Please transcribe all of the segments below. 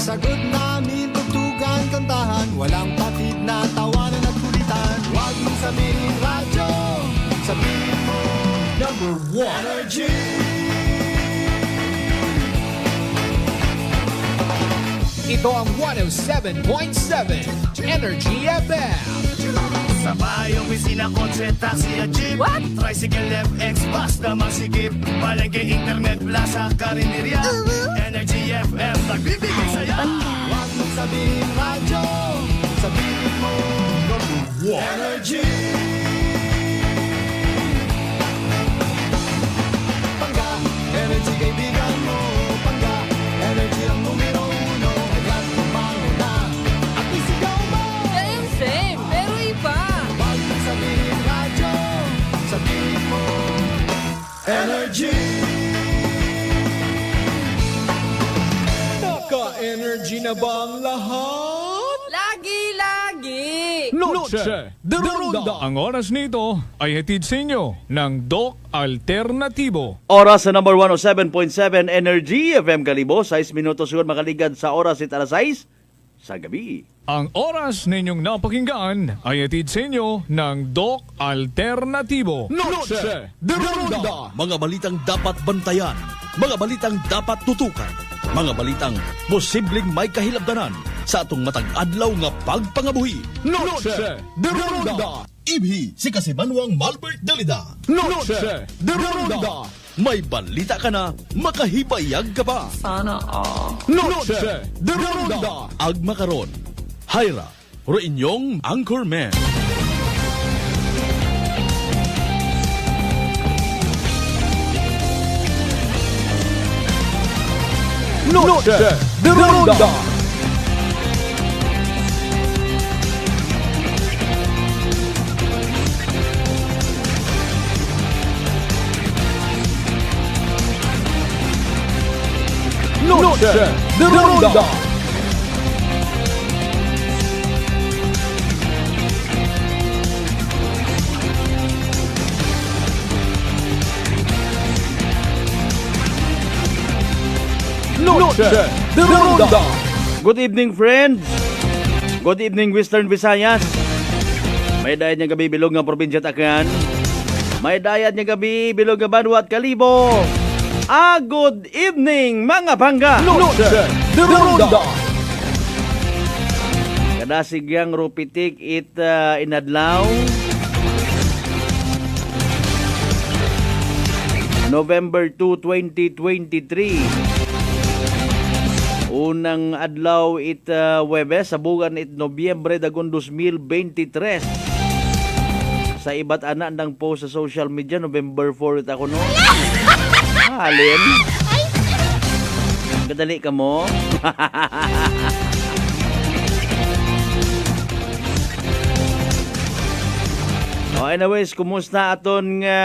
Sagot namin, tugtugan, kantahan, walang patid na tawanan at kulitan. Huwag mong sabihin radyo, sabihin mo number one energy. Ito ang 107.7 Energy FM. Sa bayong opisina, kotse, taxi at jeep. What? Tricycle, FX, bus na masikip. Palengke, internet, plaza, karinderya. Energy FM, nagbibigay saya. Huwag mong sabihin radyo, sabihin mo number one energy. Pangga, energy kaibigan mo. Pangga, energy ang numero uno. Kaya't tumango na at isigaw mo. Same, same, pero iba. Huwag mong sabihin radyo, sabihin mo energy. Naka-energy na ba ang lahat? Lagi-lagi. Noche de Ronda. Ang oras nito ay hatid sa inyo ng Doc Alternatibo. Oras sa number 107.7 Energy FM Kalibo. 6 minutos siguro makaligad sa oras at alas 6 sa gabi. Ang oras ninyong napakinggan ay hatid sa inyo ng Doc Alternatibo. Noche de Ronda. Mga balitang dapat bantayan, mga balitang dapat tutukan, mga balitang posibleng may kahilabdanan sa atong matag adlaw nga pagpangabuhi. Noche de Ronda. Ibhi si Kasimanwang Malbert Dalida. Noche de Ronda. May balita ka na, makahibayag ka pa. Noche de Ronda. Agma karon, Hyra, ro inyong Anchorman. Noche de Ronda. Noche de Ronda. Noche de Ronda. Good evening, friends. Good evening, Western Visayas. May dayat niya gabi bilog nga probinsya Tacna. May dayat niya gabi bilog nga Banwa at Kalibo. Good evening, mga bangga. Noche de Ronda. Kadasigyang rupitik it inadlaw. November 2, 2023. Unang adlaw it Webes, sabugan it Nobyembre dagon 2023. Sa iba't anak ng post sa social media, November 4 it ako no. Halin. Kadali ka mo. Anyways, kumusta aton nga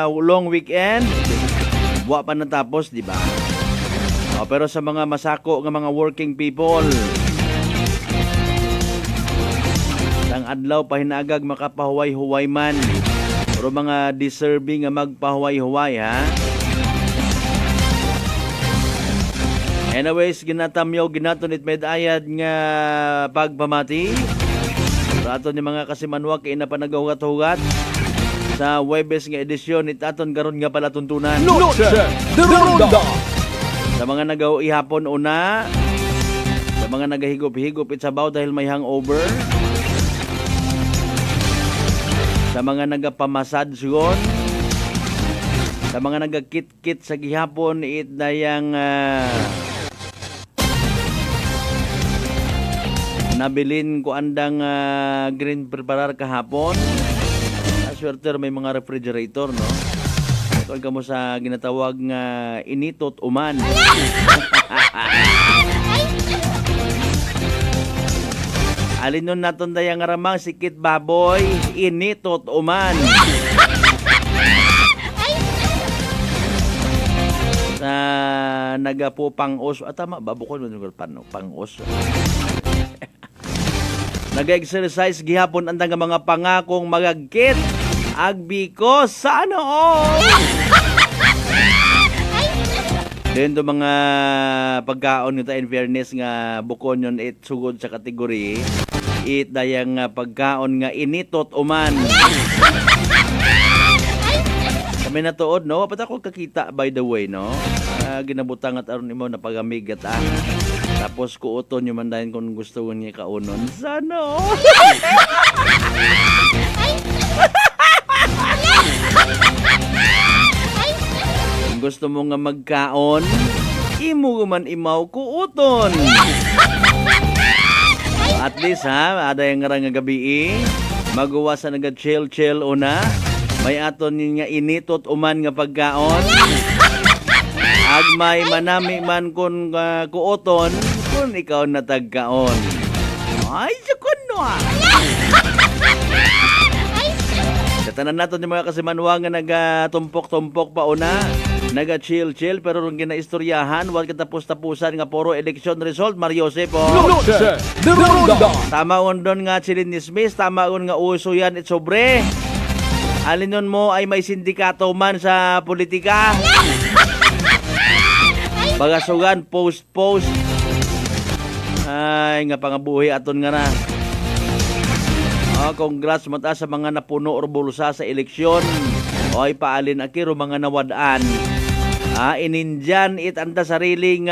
long weekend? Buwa pa natapos, di ba? Pero sa mga masako nga mga working people, ang adlaw pahinagag makapahuway-huway man. Pero mga deserving nga magpahuway-huway, ha? Anyways, ginatamyaw ginaton it medayad nga pagpamati. Sa aton ni mga kasimanwak kay na panagahugat-hugat sa Webes nga edisyon it aton karon nga palatuntunan. Noche de Ronda. Sa mga nagaihapon una, sa mga nagahigop-higop it sabaw dahil may hangover, sa mga nagapamasad sigon, sa mga nagakit-kit sa gihapon it dayang nabilin ko andang green preparar kahapon. Swerte may mga refrigerator, no? Ito ka mo sa ginatawag nga initot uman. Alin nun naton dayang ramang sikit baboy, initot uman. Sa nagapo pang-os, tama, babukon mo pang-os. Nag-exercise gihapon andang nga mga pangakong magagkit. Agbiko sa noon. Then do mga pagkaon nito in fairness nga bukon yun it sugod sa kategory it dayang pagkaon nga initot uman. Kami natuod no, pat ako kakita by the way no. Ginabutang at aron imo na pagamigat Tapos kuuton yung mandahin kung gusto niya kaunon. Sana oh. Kung gusto mo nga magkaon, imo man imaw kuuton. At least ha, ada yung nga gabi magawa sa naga-chill una. May aton nga initot uman nga pagkaon. Agmay manami man kun kuoton kun ikaw natagkaon. Ay, sakon no Sa tanan naton yung mga kasimanwa nga nagatumpok-tumpok pa una, naga-chill pero ron ginaistoryahan, wal katapos-tapusan nga puro election result, Mario Sepo. Noche de Ronda. Tama doon nga chilinismis, tama nga uso yan it sobre. Alinon mo ay may sindikato man sa politika. Bagasugan, post. Ay, nga pangabuhi aton nga na. Congrats mata sa mga napuno or bulsa sa eleksyon. O ay paalin akiro mga nawadaan. Inindyan it anda sariling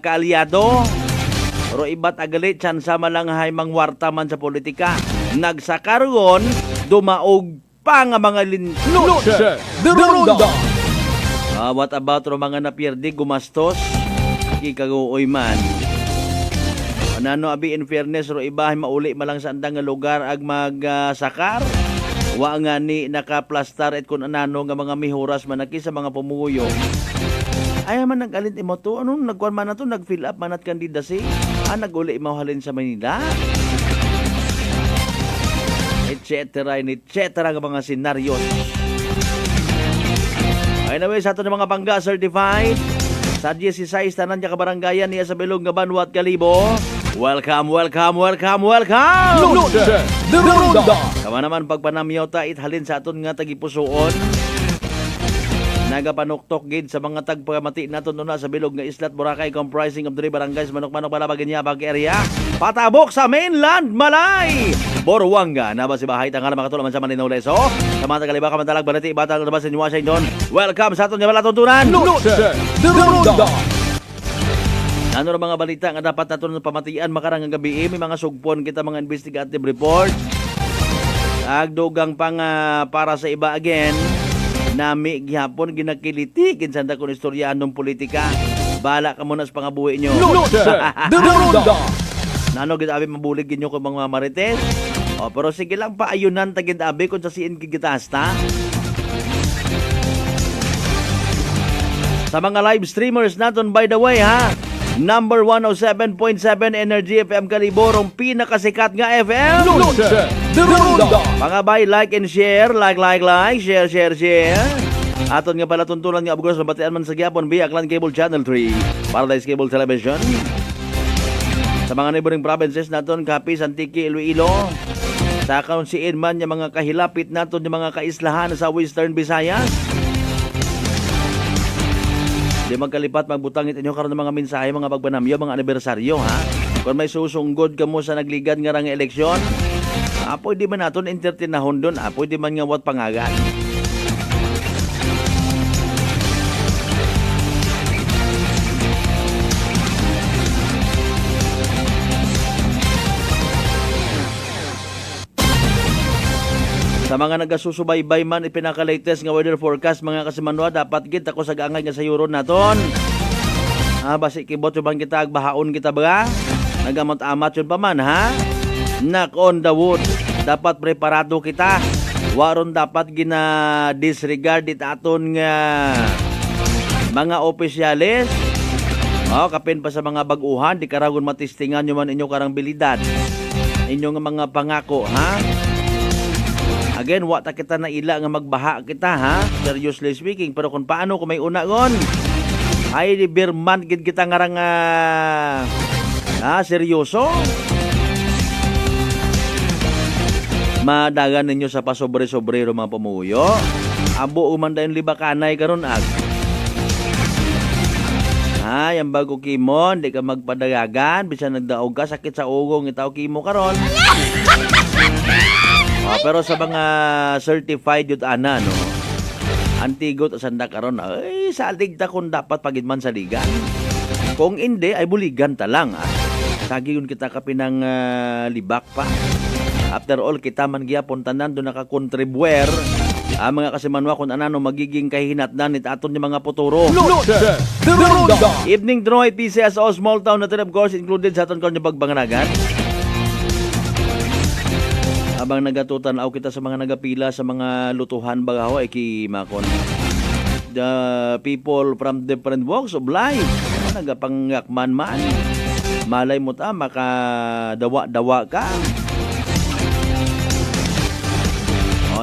kaalyado. Pero iba't agalit, tsansa malang hay mangwarta man sa politika. Nagsakargon, dumaog pa nga mga Noche de Ronda. What about ro mga napierdi gumastos kikaguoy man. Anano abi in fairness ro ibahay mauli malang sa andang nga lugar ag magsakar. Wa nga ni nakaplastar et kun anano nga mga mihuras manaki sa mga pumuyo. Ay man nagalit imo to ano nagkuan man nato nag-fill up manat kandidasi. Naguli mawhalin sa Manila. Etc. nga mga senaryo. Anyway, sa ito ng mga bangga certified sa 16 tanan niya kabarangayan niya sa Bilog nga Banwa at Kalibo. Welcome! Noche de Ronda. Kama naman pagpanamyaw ta ithalin sa aton nga tagipusoon. Nagapanuktok gid sa mga tagpamati naton una sa Bilog nga Islat Boracay comprising of 3 barangays Manok-Manok Balabag Inyabag area. Patabok sa mainland Malay. Boruanga na ba si bahay tangala makatulaman sa Maninaw Leso. Sa mga tagaliba kamantalag balati batang labas in Washington. Welcome sa aton nga balatuntunan. Noche de Ronda. Ano ra mga balita nga dapat naton pamatian makarang nga gabi may mga sugpon kita mga investigative report. Agdugang pang para sa iba again. Nami gihapon ginakiliti kinsa kun istoryahan ng politika. Bala ka muna sa pangabuhi nyo. Noche de Ronda. Nano gid abi mabulig ginyo ko mga marites. Pero sige lang pa ayunan tagid abi kung sa siin gigitasta. Sa mga live streamers naton by the way ha. Number 107.7 Energy FM Kaliborong pinakasikat nga FM. Noche de Ronda. Mga bay, like and share. Like, share. Aton nga pala tuntulan nga abugos mabatian man sa gyapon via Clan Cable Channel 3, Paradise Cable Television. Sa mga neighboring provinces naton Capiz, Antique, Iloilo. Sa kaunsiin man yung mga kahilapit naton yung mga kaislahan sa Western Visayas. Di magkalipat magbutangit inyo karon ng mga mensahe, mga pagbanamyo, mga anibersaryo ha. Kung may susunggod ka mo sa nagligad nga rang eleksyon, pwede man naton entertainahon doon, pwede man nga wat pangagan. Sa mga nagasusubaybay man ipinaka-latest nga weather forecast mga kasimanwa, dapat gid ako sa gaangay nga sayuron naton. Basi kibot bang kita agbahaon kita ba? Nagamot-amat yun pa man ha. Knock on the wood. Dapat preparado kita. Waron dapat gina disregard it aton nga mga opisyales. Kapin pa sa mga baguhan, di karagon matistingan nyo man inyo karang bilidad. Inyo nga mga pangako ha. Again, wata kita na ila nga magbaha kita ha. Seriously speaking, pero kung paano kung may unagon, ay di birman gid kita ngarang seryoso. Madagan ninyo sa pasobre-sobre mga pamuyo. Abo uman dayon libakanay karon ag. Ay, ang bago kimon, di ka magpadagagan, bisan nagdaog ka, sakit sa ugong, itaw kimo karon. Pero sa mga certified yun ana, no? Antigot o sanda karon, ay, salig ta kung dapat pagidman sa ligan. Kung hindi, ay buligan ta lang, Sagiyon kita kapinang libak pa. After all, kita man gyapon tanan do nakakontribuer mga kasimanwa kung anano magiging kahinatnan it aton yung mga puturo. Evening Droy, PCSO, small town natin of course included sa aton karon yung pagbanganagan. Abang nagatutan aw kita sa mga nagapila sa mga lutuhan bagaho ay kimakon. The people from different walks of life nagapangyakman man. Malay mo ta makadawa-dawa ka.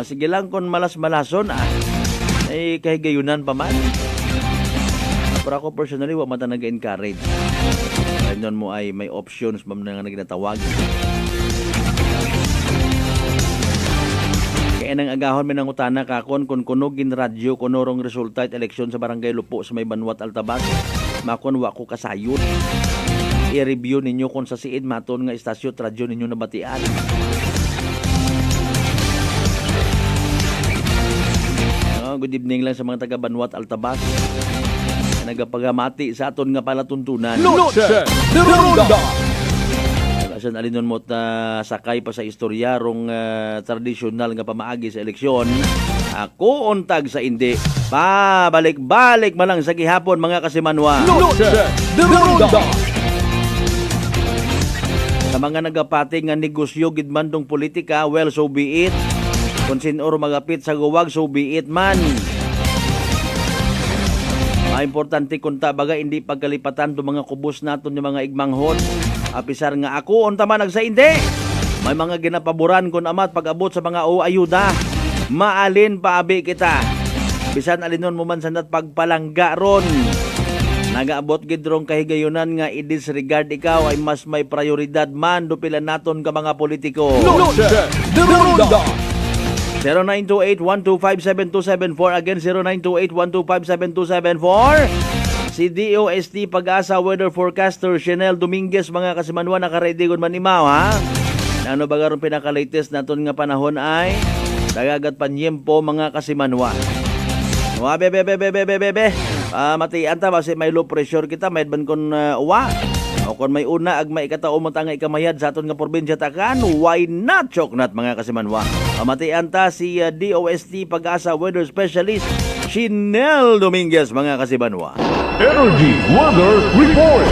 Sige lang kung malas-malason ay kahigayunan pa man. Pero ako personally wa mata nag-encourage. Ganyan mo ay may options mam na nga naginatawag. Kaya nang agahon may nangutana kakon kung kunugin radyo kunorong resulta at eleksyon sa Barangay Lupo sa may Banwat Altabas. Makon wa ko kasayod. I-review ninyo kung sa siid maton nga istasyon radyo ninyo nabatian. Good evening lang sa mga taga Banwat Altabas. Nagapagamati sa aton nga palatuntunan. Kasan alinon mo sakay pa sa istoryarong tradisyonal nga pamaagi sa eleksyon. Ako untag sa indi. Pabalik-balik man lang sa gihapon mga kasimanwa. Sa mga nagapati nga negosyo gidmandong politika, well, so be it. Kung sinuro magapit sa guwag, so be it man. Importante kung tabaga hindi pagkalipatan itong mga kubos naton yung mga igmanghon. Apisar nga ako, unta man nagsaindi. May mga ginapaboran kung amat pag-abot sa mga ayuda. Maalin paabi kita. Bisan alinon mo man sandat pagpalangga ron. Nagaabot gidrong kahigayunan nga i-disregard ikaw ay mas may prioridad man dupila naton ka mga politiko. 0928-125-7274. Again, 0928-125-7274. Si DOST Pag-asa Weather Forecaster Chanel Dominguez, mga kasimanwa, nakaready kung manimaw, ha? Ano ba garon pinaka-latest naton nga panahon ay dagagat panyempo, mga kasimanwa. Bebe. Matian ta, kasi may low pressure kita, may ban kon uwa. O kung may una ag may ikatao mo nga ikamayad sa aton nga probinsya takan, why not choknat mga kasimanwa? Matian ta si DOST Pag-asa Weather Specialist Chanel Dominguez, mga kasimanwa. Energy Weather Report.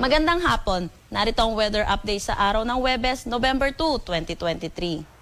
Magandang hapon. Narito ang weather update sa araw ng Huwebes, November 2, 2023.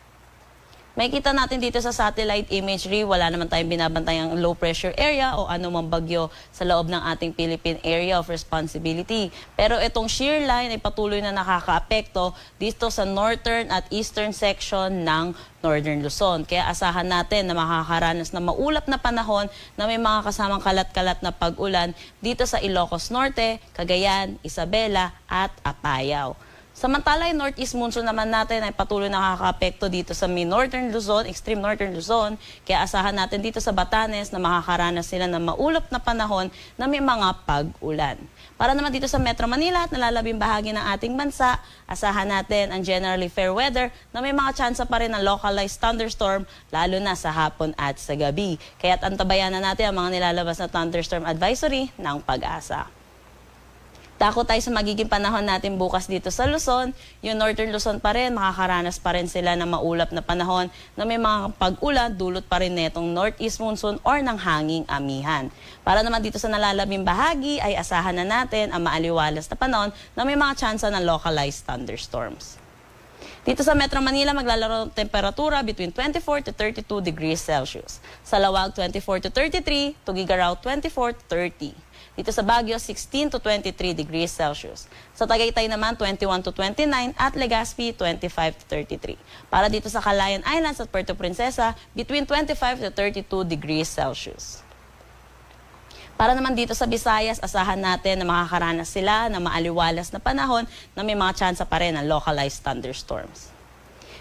May kita natin dito sa satellite imagery, wala naman tayong binabantayang low pressure area o anumang bagyo sa loob ng ating Philippine Area of Responsibility. Pero itong shear line ay patuloy na nakakaapekto dito sa northern at eastern section ng Northern Luzon. Kaya asahan natin na makakaranas na maulap na panahon na may mga kasamang kalat-kalat na pag-ulan dito sa Ilocos Norte, Cagayan, Isabela at Apayao. Samantala, yung northeast monsoon naman natin ay patuloy nakakaapekto dito sa northern Luzon, extreme northern Luzon. Kaya asahan natin dito sa Batanes na makakaranas sila ng maulap na panahon na may mga pag-ulan. Para naman dito sa Metro Manila at nalalabing bahagi ng ating bansa, asahan natin ang generally fair weather na may mga tsansa pa rin ng localized thunderstorm lalo na sa hapon at sa gabi. Kaya't antabayan na natin ang mga nilalabas na thunderstorm advisory ng Pag-asa. Tako tayo sa magiging panahon natin bukas dito sa Luzon. Yung Northern Luzon pa rin, makakaranas pa rin sila ng maulap na panahon na may mga pag-ulan, dulot pa rin netong northeast monsoon or ng hanging amihan. Para naman dito sa nalalabing bahagi ay asahan na natin ang maaliwalas na panahon na may mga tsansa ng localized thunderstorms. Dito sa Metro Manila, maglalaro ng temperatura between 24 to 32 degrees Celsius. Sa Lawag, 24 to 33, Tugigaraw, 24 to 30. Dito sa Baguio, 16 to 23 degrees Celsius. Sa Tagaytay naman, 21 to 29 at Legazpi, 25 to 33. Para dito sa Calayan Islands at Puerto Princesa, between 25 to 32 degrees Celsius. Para naman dito sa Visayas, asahan natin na makakaranas sila ng maaliwalas na panahon na may mga tsansa pa rin ng localized thunderstorms.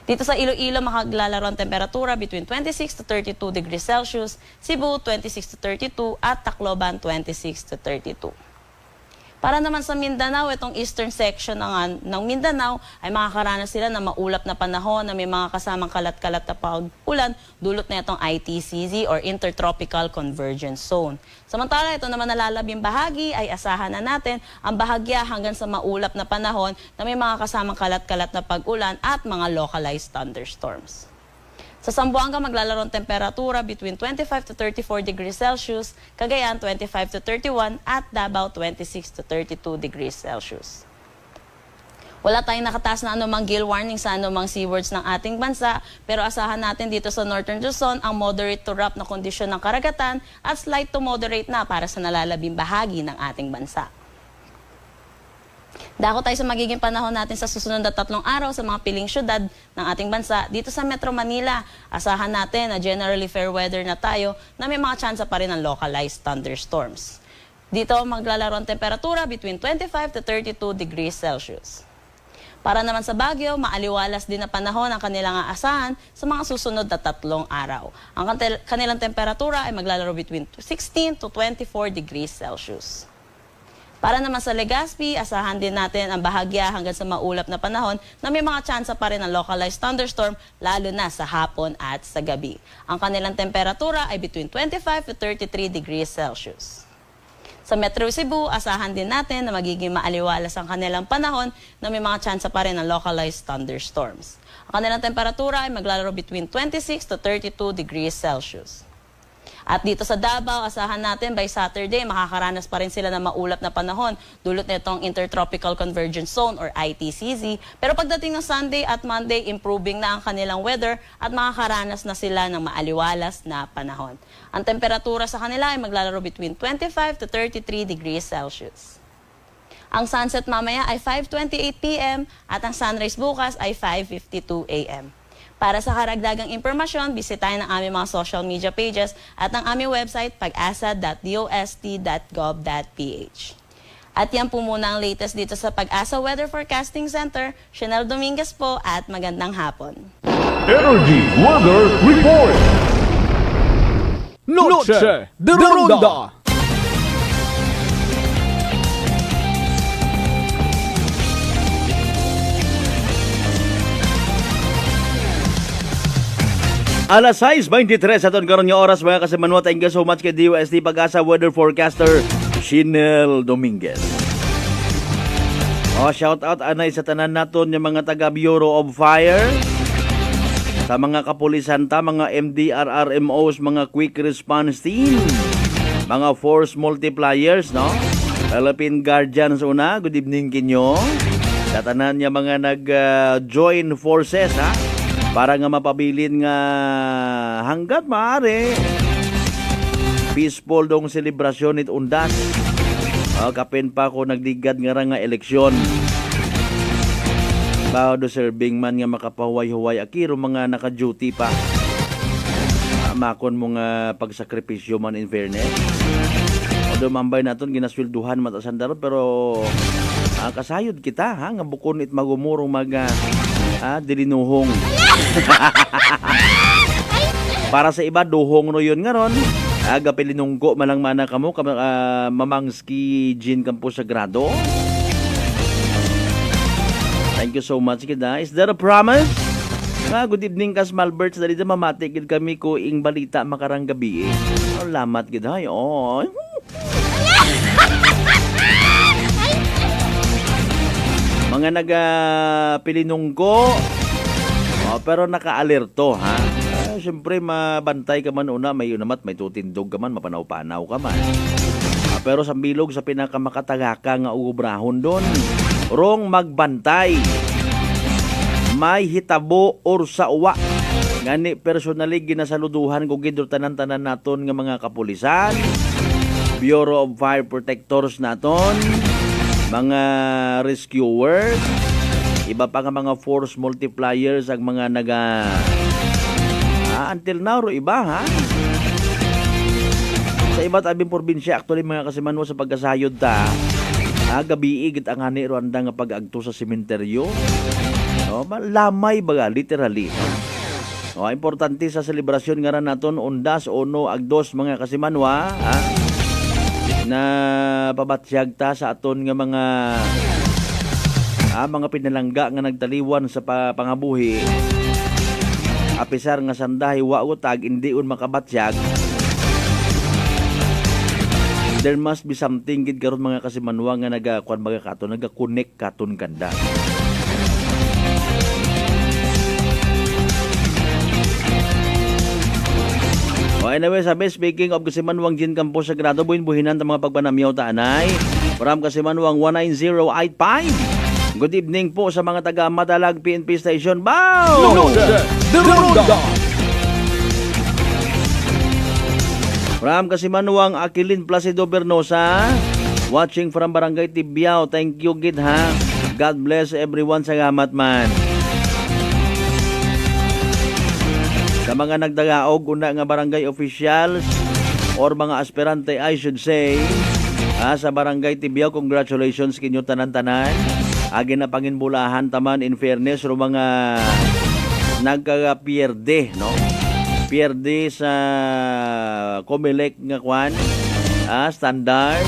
Dito sa Iloilo, makaglalaro ang temperatura between 26 to 32 degrees Celsius, Cebu 26 to 32 at Tacloban 26 to 32. Para naman sa Mindanao, itong eastern section ng Mindanao ay makakaranas sila ng maulap na panahon na may mga kasamang kalat-kalat na pag-ulan dulot na itong ITCZ or Intertropical Convergence Zone. Samantala, ito naman nalalabing bahagi ay asahan na natin ang bahagya hanggang sa maulap na panahon na may mga kasamang kalat-kalat na pag-ulan at mga localized thunderstorms. Sa Zamboanga, maglalaro ang temperatura between 25 to 34 degrees Celsius, Cagayan 25 to 31 at Davao 26 to 32 degrees Celsius. Wala tayong nakataas na anumang gale warning sa anumang seawards ng ating bansa, pero asahan natin dito sa Northern Luzon ang moderate to rough na kondisyon ng karagatan at slight to moderate na para sa nalalabing bahagi ng ating bansa. Dako tayo sa magiging panahon natin sa susunod na 3 araw sa mga piling syudad ng ating bansa. Dito sa Metro Manila, asahan natin na generally fair weather na tayo na may mga tsansa pa rin ng localized thunderstorms. Dito maglalaro ang temperatura between 25 to 32 degrees Celsius. Para naman sa Baguio, maaliwalas din na panahon ang kanilang aasahan sa mga susunod na 3 araw. Ang kanilang temperatura ay maglalaro between 16 to 24 degrees Celsius. Para naman sa Legazpi, asahan din natin ang bahagya hanggang sa maulap na panahon na may mga tsansa pa rin ng localized thunderstorm lalo na sa hapon at sa gabi. Ang kanilang temperatura ay between 25 to 33 degrees Celsius. Sa Metro Cebu, asahan din natin na magiging maaliwalas ang kanilang panahon na may mga tsansa pa rin ng localized thunderstorms. Ang kanilang temperatura ay maglalaro between 26 to 32 degrees Celsius. At dito sa Davao, asahan natin by Saturday, makakaranas pa rin sila ng maulap na panahon dulot nitong Intertropical Convergence Zone or ITCZ. Pero pagdating ng Sunday at Monday, improving na ang kanilang weather at makakaranas na sila ng maaliwalas na panahon. Ang temperatura sa kanila ay maglalaro between 25 to 33 degrees Celsius. Ang sunset mamaya ay 5:28 p.m. at ang sunrise bukas ay 5:52 a.m. Para sa karagdagang impormasyon, bisitahin ang aming mga social media pages at ang aming website pag-asa.dost.gov.ph. At yan po muna ang latest dito sa Pag-asa Weather Forecasting Center. Chanel Dominguez po at magandang hapon. Energy Weather Report. Noche de Ronda. Alas 6:23 aton karon nga oras mga kasimanwa. Thank you so much kay DOST Pag-asa Weather Forecaster Chanel Dominguez. Shout out anay sa tanan naton yung mga taga Bureau of Fire, sa mga kapulisan ta, mga MDRRMOs, mga quick response team, mga force multipliers, no? Philippine Guardians una, good evening kinyo. Sa tanan niya mga nag-join forces, ha? Para nga mapabilin nga hanggat maaari peaceful dong selebrasyon it undas. Kapin pa ko nagdigad nga eleksyon. Bao do serving man nga makapahuway-huway akiro mga naka-duty pa. Makon mo nga pagsakripisyo man in fairness. Odo mambay naton ginaswelduhan matasan daron pero kasayod kita ha nga bukon it magumurong dilinuhong. Para sa iba duhong no yun nga ron. Aga pilinunggo malang mana kamo mamangski Jean Campo Sagrado. Thank you so much kita. Is there a promise? Good evening kas Malbert. Dali sa mamatikid kami ko ing balita makarang gabi. Lamat kita. Oy. Mga nagapilinunggo pero naka-alerto ha. Siyempre mabantay ka man una, may unamat, may tutindog ka man, mapanaw-panaw ka man. Pero sa bilog sa pinakamakatagaka nga ubrahon doon, rong magbantay. May hitabo or sa uwa. Ngani personally ginasaluduhan ko gidro tanan-tanan naton nga mga kapulisan, Bureau of Fire Protectors naton, mga rescuers, iba pa nga mga force multipliers ang mga until now ro iba ha. Sa iba't abing probinsya actually mga kasimanwa sa pagkasayod ta. Gabi igit ang ani ro anda nga pag-agto sa sementeryo. Lamay baga, literally. Importante sa selebrasyon nga ran naton undas, uno, agdos mga kasimanwa, na pabatsyag ta sa aton nga mga pinalangga nga nagtaliwan sa pangabuhi. Apisar nga sandahi wa utag hindi un makabatsyag. There must be something gid karon mga kasimanwa nga nagakuan baga katon, nagakonek katon kanda. Anyway, sabi, speaking of Kasimanwang Gin Campos Sagrado, buhin-buhinan ng mga pagpanamyaw taanay. From Kasimanwang 19085. Good evening po sa mga taga Madalag PNP Station. Bow! From Kasimanwang Aquilin Placido Bernosa. Watching from Barangay Tibiao. Thank you, gid ha. God bless everyone. Salamat man. Sa mga nagdagaog, una nga barangay officials or mga aspirante, I should say, sa Barangay Tibiao, congratulations kinyo tanan-tanan. Agi na panginbulahan taman in fairness ro mga nagka-pierde, no? Pierde sa Comelec nga kwan, standard.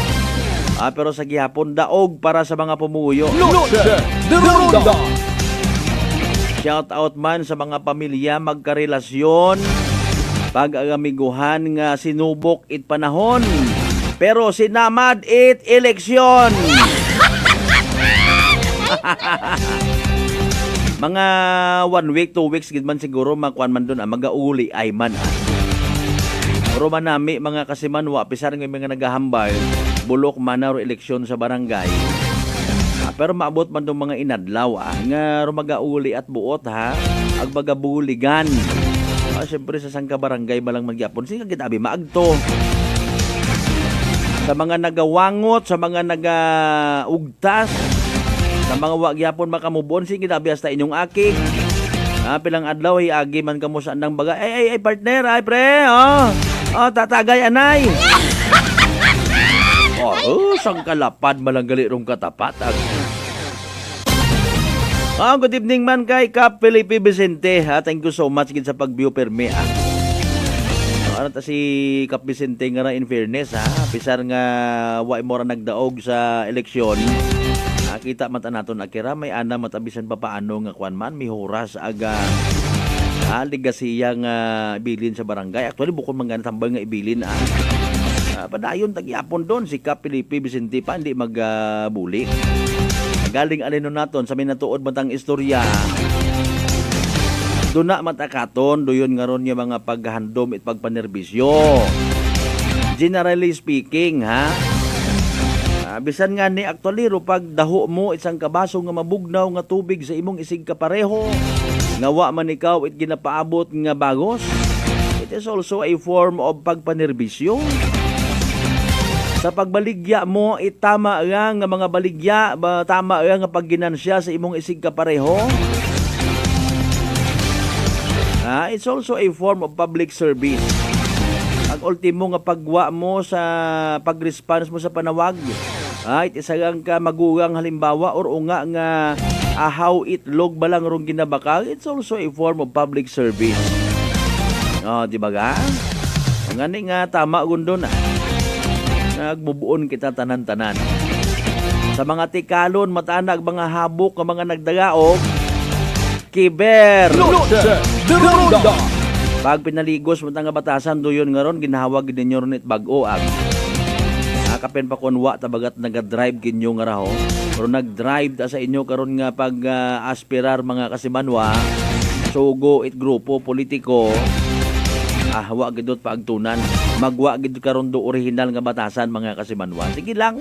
Pero sa gihapon, daog para sa mga pumuyo. Shout out man sa mga pamilya magkarelasyon, pag-agamiguhan nga sinubok it panahon, pero sinamad it eleksyon. Mga 1 week, 2 weeks gid man siguro makuan man doon magauli ay man. Pero manami mga kasimanwa pisar nga mga nagahambal bulok man ro eleksyon sa barangay. Pero maabot man itong mga inadlaw nga rumagauli at buot agbagabuligan. Siyempre sa sangka barangay malang magyapon. Sige kitabi maagto. Sa mga nagawangot, sa mga nagaugtas, sa mga wagyapon makamubon, sige kitabi hasta inyong akik. Pilang adlaw agi man kamo sa andang baga. Ay partner, ay pre. Tatagay anay. Sang kalapad malanggali rong katapat. Good evening man kay Kap Felipe Vicente. Thank you so much gid sa pag-view permi. Ano ta si Kap Vicente nga in fairness pisar nga wa mo ra nagdaog sa eleksyon. Kita mata naton akira may ana matabisan pa paano nga kwan man mihuras aga ligasiya nga ibilin sa barangay. Actually bukod man nga tambal nga ibilin padayon tagyapon doon si Kap Felipe Vicente pa hindi magbuli. Galing alino naton sa minatuod matang istorya. Doon na matakaton doyon nga ron yung mga paghandom at pagpanerbisyo. Generally speaking bisan nga ni actually ro pag daho mo isang kabaso nga mabugnaw nga tubig sa imong isig kapareho nga wa man ikaw it ginapaabot nga bagos. It is also a form of pagpanerbisyo. Sa pagbaligya mo, itama nga mga baligya, tama nga pagginansya sa imong isig kapareho. It's also a form of public service. Ang ultimo nga pagwa mo sa pag-response mo sa panawag, it isa ka magugang halimbawa or unga nga ahaw itlog balang rong ginabakal, it's also a form of public service. Di ba ga? Ngani nga tama gundon nagbubuon kita tanan-tanan. Sa mga tikalon, matanag mga habok ng mga nagdagaog, kiber! Pag pinaligos mo nga batasan, doyon nga ron, ginahawag ninyo ron it bag-oag. Nakapen pa kunwa, tabagat nagadrive kinyo nga raho. Pero nagdrive ta sa inyo karon nga pag-aspirar mga kasimanwa, sugo it grupo, politiko, wa gidot paagtunan. Magwa gid karon do original nga batasan mga kasimanwa. Sige lang.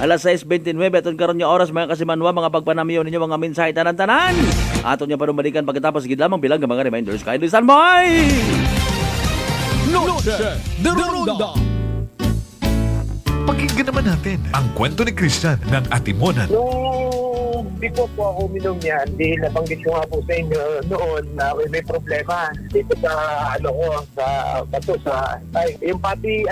Alas 6:29 aton karon nga oras mga kasimanwa, mga pagpanamiyo ninyo mga mensahe tanan-tanan. Aton nya panumalikan pagkatapos gid lamang bilang mga reminders kay Lisan Boy. Noche de Ronda. Pakinggan naman natin ang kwento ni Christian ng Atimonan. Nung before po ako uminom yan, di nabanggit ko nga po sa inyo noon na may problema dito sa sa bato sa ay yung pati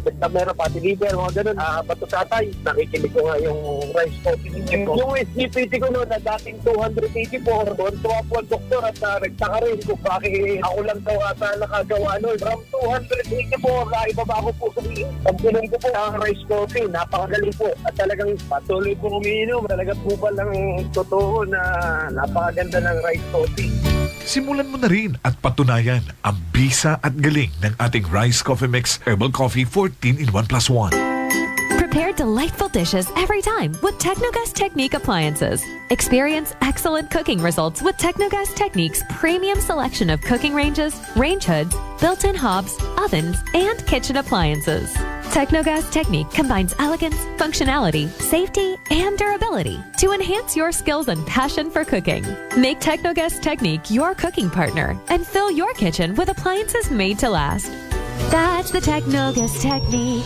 basta meron pati liver mga ganun, bato sa atay. Nakikinig ko nga yung rice coffee ninyo. Yung SGPT ko noon na dating 284, doon tuwa po ang doktor at nagtaka rin kung bakit ako lang daw ata nakagawa noon. From 284, naibaba ko po sa pagpinom ko po ang rice coffee. Napakagaling po at talagang patuloy po umiinom. Talaga po ba lang totoo na napakaganda ng rice coffee. Simulan mo na rin at patunayan ang bisa at galing ng ating Rice Coffee Mix Herbal Coffee 14 in 1+1. Prepare delightful dishes every time with Technogas Technique appliances. Experience excellent cooking results with Technogas Technique's premium selection of cooking ranges, range hoods, built-in hobs, ovens, and kitchen appliances. Technogas Technique combines elegance, functionality, safety, and durability to enhance your skills and passion for cooking. Make Technogas Technique your cooking partner and fill your kitchen with appliances made to last. That's the Technogas Technique.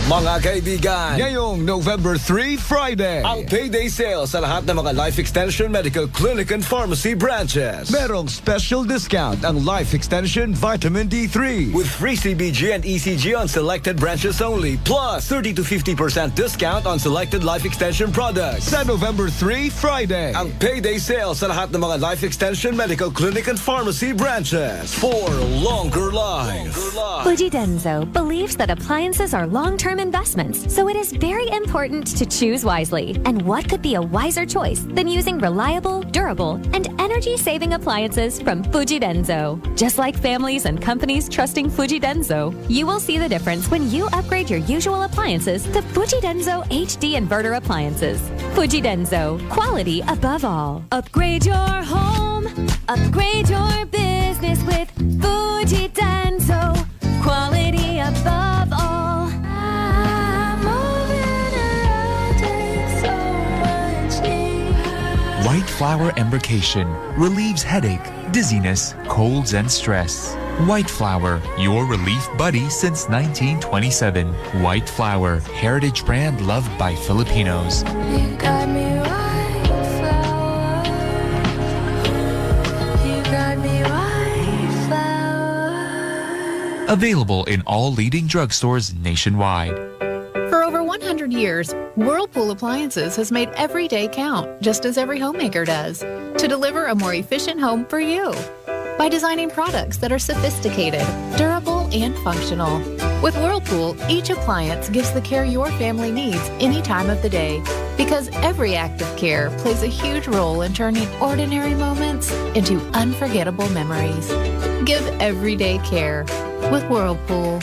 Mga kaibigan, ngayong November 3, Friday, ang payday sale sa lahat ng mga Life Extension Medical Clinic and Pharmacy branches. Merong special discount ang Life Extension Vitamin D3 with free CBG and ECG on selected branches only, plus 30 to 50% discount on selected Life Extension products. Sa November 3, Friday, ang payday sale sa lahat ng mga Life Extension Medical Clinic and Pharmacy branches for longer life. Fuji Denso believes that appliances are long-term investments, so it is very important to choose wisely. And what could be a wiser choice than using reliable, durable, and energy-saving appliances from Fuji Denso? Just like families and companies trusting Fuji Denso, you will see the difference when you upgrade your usual appliances to Fuji Denso HD inverter appliances. Fuji Denso, quality above all. Upgrade your home, upgrade your business with Fuji Denso, quality above all. White flower embrocation relieves headache, dizziness, colds, and stress. White flower, your relief buddy since 1927. White flower, heritage brand loved by Filipinos. You got me white flower. You got me white flower. Available in all leading drugstores nationwide. For over 100 years, Whirlpool Appliances has made every day count, just as every homemaker does, to deliver a more efficient home for you. By designing products that are sophisticated, durable, and functional. With Whirlpool, each appliance gives the care your family needs any time of the day. Because every act of care plays a huge role in turning ordinary moments into unforgettable memories. Give everyday care with Whirlpool.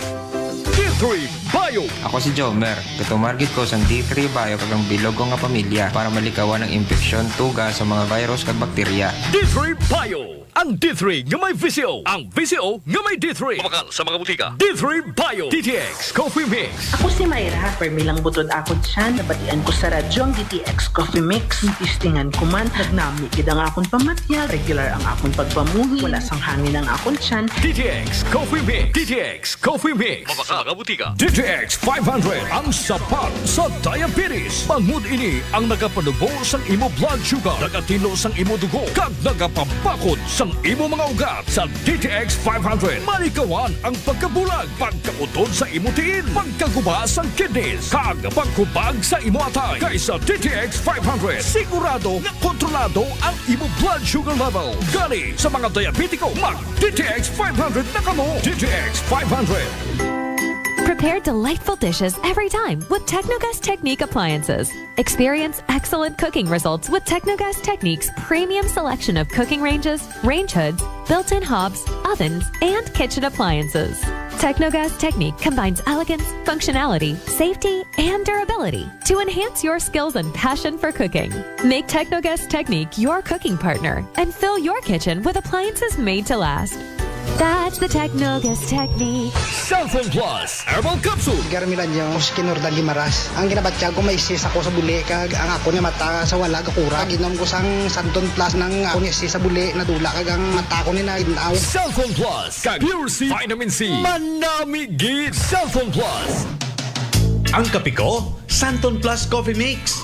D3 Bio. Ako si Jomer. Katumargit ko sa D3 Bio kagang bilog ko nga pamilya para malikawan ng infeksyon, tuga sa mga virus kag bakterya. D3 Bio. Ang D3 nga may VCO. Ang VCO nga may D3. Kumakal sa mga butika. D3 Bio. DTX Coffee Mix. Ako si Mayra. Permilang butod ako siya. Nabatian ko sa radyo ang DTX Coffee Mix. Tistingan ko man. Nagnami kid ang akong pamatya. Regular ang akong pagpamuhi. Wala sang hangin ang akong tiyan. DTX Coffee Mix. DTX Coffee Mix. Kumakal sa mga butika. DTX 500 ang sapat sa diabetes. Bangod ini ang nagapadugo sang imo blood sugar, nagatilo sang imo dugo, kag nagapapakod sang imo mga ugat. Sa DTX 500, malikawan ang pagkabulag, pagkautod sa imo tiin, pagkaguba sang kidneys, kag pagkubag sa imo atay. Kaysa DTX 500, sigurado na kontrolado ang imo blood sugar level. Gani sa mga diabetiko, mag DTX 500 na kamo. DTX 500. Prepare delightful dishes every time with Technogas Technique appliances. Experience excellent cooking results with Technogas Technique's premium selection of cooking ranges, range hoods, built-in hobs, ovens, and kitchen appliances. Technogas Technique combines elegance, functionality, safety, and durability to enhance your skills and passion for cooking. Make Technogas Technique your cooking partner and fill your kitchen with appliances made to last. That's the Technogas Technique. Cellphone Plus Herbal Capsule. Garmilan yung Skinurdan Limaras. Ang ginabatya ko may sis ako sa buli kag ang ako niya mata sa wala kakura. Ginom ko sang Santon Plus ng ako niya sis sa buli nadula kag ang mata ko ni na inaw. Cellphone Plus kag Pure C Vitamin C. Manamigit Cellphone Plus. Ang kape ko, Santon Plus Coffee Mix.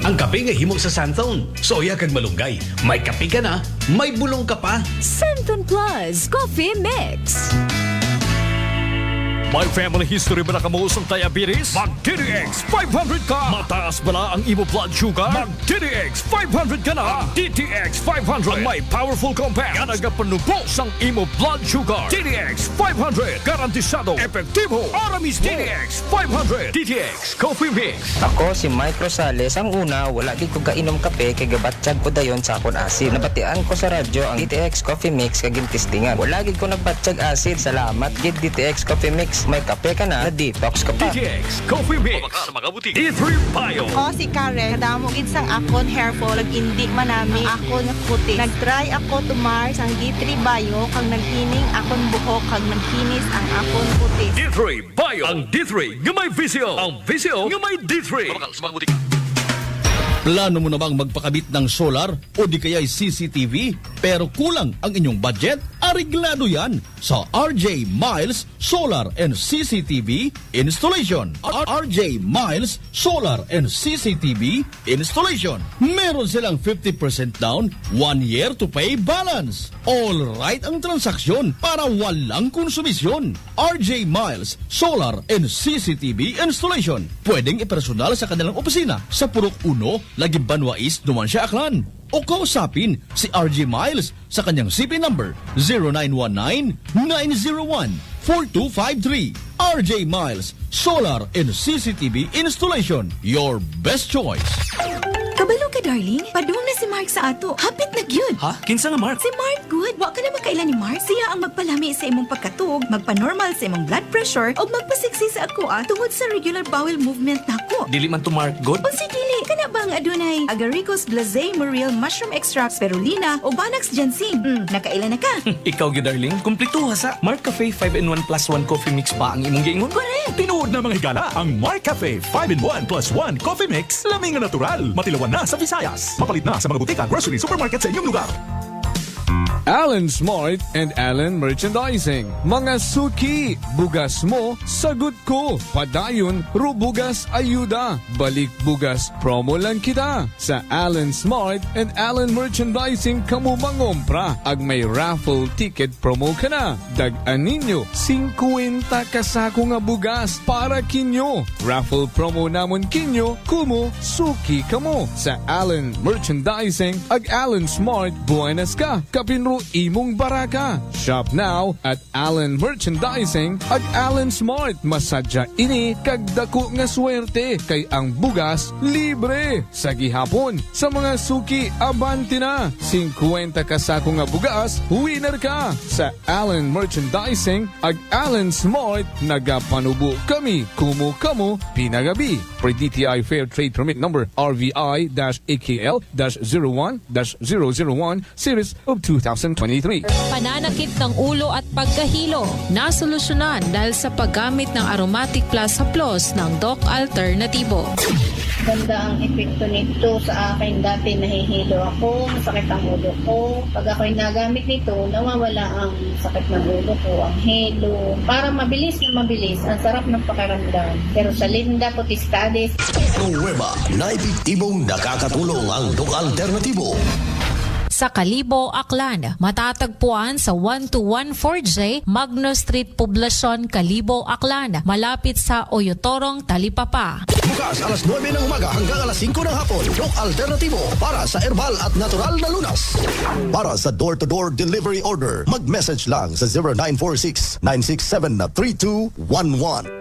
Ang kape nga himo sa Santon. Soya kag malunggay. May kape ka na, may bulong ka pa. Santon Plus Coffee Mix. May family history ba na kamuusang diabetes? Mag-DTX 500 ka! Mataas ba na ang imo blood sugar? Mag-DTX 500 ka na! Ang DTX 500 ang may powerful compounds na nagapanubos ang imo blood sugar. DTX 500 garantisado, epektibo, aramis DTX 500. DTX Coffee Mix. Ako si Mike Rosales. Ang una, wala di ko kainom kape kay gabatsyag ko dayon sa akon asid. Nabatian ko sa radyo ang DTX Coffee Mix kag gintistingan. Wala gid ko nagbatsyag asid. Salamat gid DTX Coffee Mix. May kape ka na detox ka pa. DTX Coffee Mix. Sa mga butik. D3 Bio. Ako si Karen. Kadamo gid sang akon hair fall. Indi manami akon nga puti. Nagtry ako tumar sang D3 Bio kag nagkining akon buhok kag nagkinis ang akon puti. D3 Bio. Ang D3 nga may visio. Ang visio nga may D3. Sa mga butik. Plano mo na bang magpakabit ng solar o di kaya'y CCTV pero kulang ang inyong budget? Areglado yan sa RJ Miles Solar and CCTV Installation. RJ Miles Solar and CCTV Installation. Meron silang 50% down, 1 year to pay balance. All right ang transaksyon para walang konsumisyon. RJ Miles Solar and CCTV Installation. Pwedeng ipersonal sa kanilang opisina sa Purok 1, Lagi Banwa East, Numancia, Aklan. O kausapin si RJ Miles sa kanyang CP number 0919-901-4253. RJ Miles Solar and CCTV Installation. Your best choice. Kabalo ka, darling. Padung na si Mark sa ato. Hapit na gyud. Ha? Kinsa nga Mark? Si Mark good. Wa ka na makailan ni Mark. Siya ang magpalami sa imong pagkatug, magpa-normal sa imong blood pressure, o magpasiksi sa ako tungod sa regular bowel movement nako. Dili man to Mark good? O si dili. Kana ba ang adunay Agaricus blazei Muriel mushroom extract spirulina o Banax ginseng? Nakailan na ka? Ikaw gyud darling. Kumpleto sa Mark Cafe 5-in-1 plus 1 coffee mix ba ang imong giingon? Correct. Tinuod na mga higala ang Mark Cafe 5-in-1 plus 1 coffee mix. Laming nga natural. Matilawan na sa Visayas. Mapalit na sa mga butika, grocery, supermarket sa inyong lugar. Alan Smart and Alan Merchandising. Mga suki, bugas mo, sagot ko. Padayon, rubugas ayuda. Balik bugas, promo lang kita. Sa Alan Smart and Alan Merchandising, kamu mangompra. Ag may raffle ticket promo ka na. Dag-an ninyo, 50 kasako nga bugas para kinyo. Raffle promo namon kinyo, kumo, suki kamo. Sa Alan Merchandising, ag Alan Smart, buenas ka. Kapinro imong baraka. Shop now at Allen Merchandising at Allen Smart. Masadya ini kagdako nga swerte kay ang bugas libre. Sa gihapon, sa mga suki, abanti na. 50 kasako nga bugas, winner ka. Sa Allen Merchandising at Allen Smart, nagapanubo kami. Kumo kamo, pinagabi. Per DTI Fair Trade Permit Number RVI-AKL-01-001 Series of 2023. Pananakit ng ulo at pagkahilo, nasolusyonan dahil sa paggamit ng Aromatic Plus Haplos ng Doc Alternatibo. Ganda ang epekto nito sa akin. Dati nahihilo ako, masakit ang ulo ko. Pag ako'y nagamit nito, nawawala ang sakit ng ulo ko, ang hilo. Para mabilis na mabilis, ang sarap ng pakiramdam. Pero sa Linda Potistades, Nueva na epektibong nakakatulong ang Doc Alternatibo. Sa Kalibo, Aklan, matatagpuan sa 1214J Magno Street, Poblacion, Kalibo, Aklan, malapit sa Oyotorong, Talipapa. Bukas alas 9 ng umaga hanggang alas 5 ng hapon, Doc Alternatibo para sa herbal at natural na lunas. Para sa door-to-door delivery order, mag-message lang sa 0946-967-3211.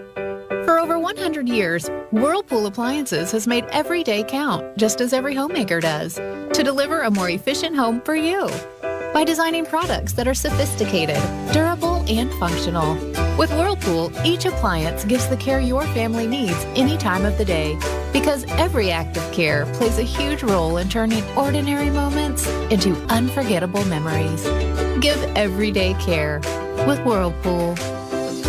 For over 100 years, Whirlpool Appliances has made every day count, just as every homemaker does, to deliver a more efficient home for you. By designing products that are sophisticated, durable, and functional. With Whirlpool, each appliance gives the care your family needs any time of the day. Because every act of care plays a huge role in turning ordinary moments into unforgettable memories. Give everyday care with Whirlpool.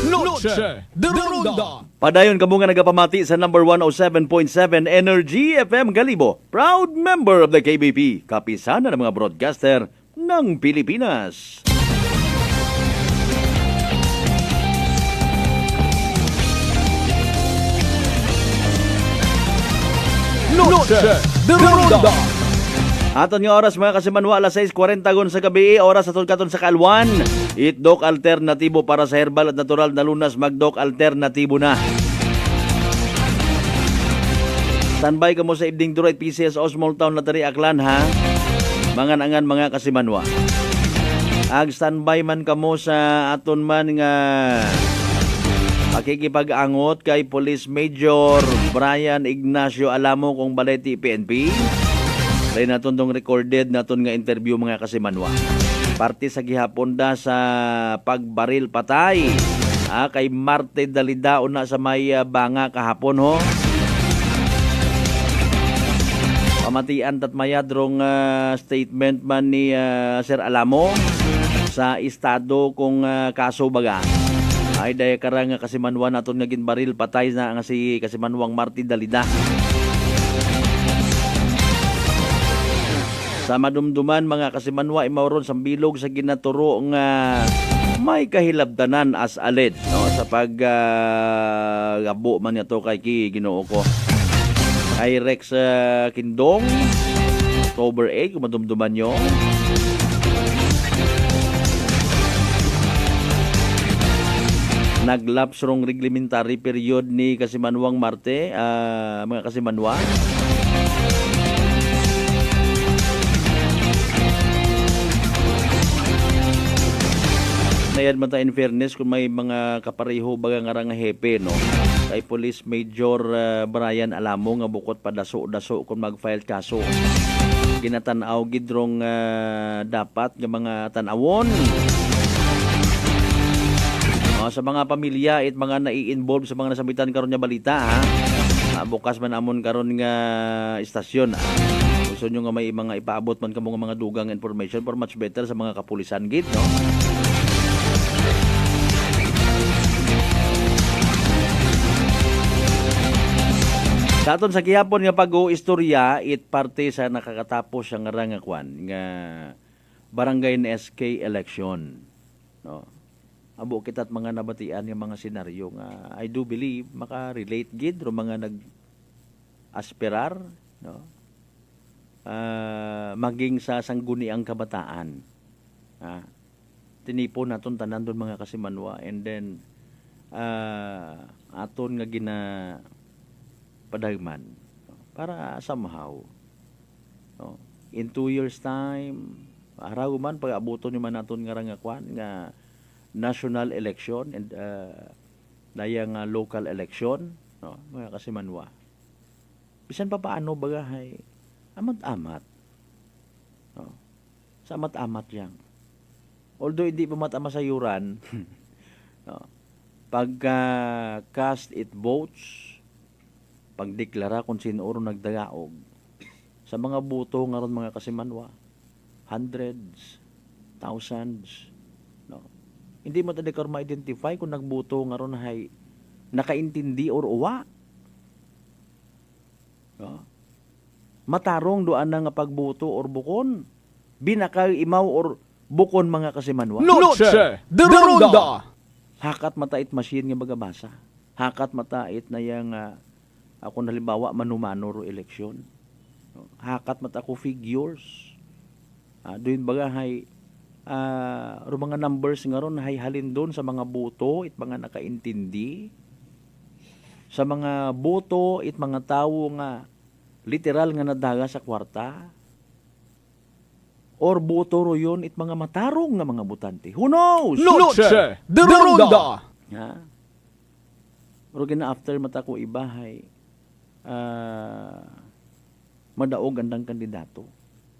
Noche de Ronda. Padayon kamo nga nagapamati sa number 107.7 Energy FM Galibo. Proud member of the KBP. Kapisana ng mga broadcaster ng Pilipinas. The Ronda. Aton nga oras mga kasimanwa, alas 6:40 sa gabi, oras aton katon sa Kalwan. Itdok alternatibo para sa herbal at natural na lunas, magdok alternatibo na. Standby ka mo sa evening duro at PCSO Small Town na tari Aklan ha. Mangan-angan mga kasimanwa. Ag standby man ka mo sa aton man nga pakikipag-angot kay Police Major Brian Ignacio Alamo kung baleti PNP. Dahil naton tong recorded naton nga interview mga kasimanwa. Parte sa gihapon da sa pagbaril patay. Kay Marte Dalidao na sa may banga kahapon ho. Pamatian tat mayadrong statement man ni Sir Alamo sa estado kung kaso baga. Ay daya karang kasimanwa naton nga ginbaril patay na nga si kasimanwang Marte Dalida. Sa madumduman mga kasimanwa imawron sa bilog sa ginaturo nga may kahilabdanan as aled no sa pag gabo man niya to kay Ginoo ko. Kay Rex Kindong October 8 kung madumduman nyo. Naglaps rong reglementary period ni Kasimanwang Marte mga kasimanwa. Nayan man tayo in fairness kung may mga kapareho baga nga nga hepe no kay Police Major Brian Alamo nga bukod pa daso kung mag-file kaso ginatanaw gidrong dapat nga mga tanawon sa mga pamilya at mga nai-involve sa mga nasabitan karon nga balita ha. Bukas man amon karon nga istasyon gusto nyo nga may mga ipaabot man kamo nga mga dugang information for much better sa mga kapulisan gid no. Sa aton sa gihapon nga pag-o-istorya, it parte sa nakakatapos ang nga barangay na SK election. No? Abo kita't mga nabatian nga mga senaryo nga I do believe maka-relate gid ro mga nag-aspirar no? Maging sa sangguniang kabataan. Tinipon naton tanan doon mga kasimanwa and then aton nga padagman para somehow no? In 2 years time araw man pag-abuton ni man naton nga rangakwan nga national election and dayang local election no? Mga kasimanwa bisan pa paano bagahay amat-amat no? Sa amat-amat yang although hindi pa matama sa yuran no? Pagka cast it votes pagdeklara kung sino oro nagdagaog sa mga buto nga ron mga kasimanwa hundreds thousands no hindi mo tadi kar ma-identify kung nagbuto nga ron hay nakaintindi or uwa no matarong doan na nga pagbuto or bukon binakal imaw or bukon mga kasimanwa Noche de Ronda. Hakat matait machine nga magabasa hakat matait na yang ako halimbawa manumano ro eleksyon. Hakat mata ko figures. Doon baga hay ro mga numbers nga ron hay halin doon sa mga boto it mga nakaintindi. Sa mga boto it mga tawo nga literal nga nadaga sa kwarta. Or boto ro yun it mga matarong nga mga butante. Who knows? Noche de Ronda. Pero gina after mata ko ibahay madaog andang kandidato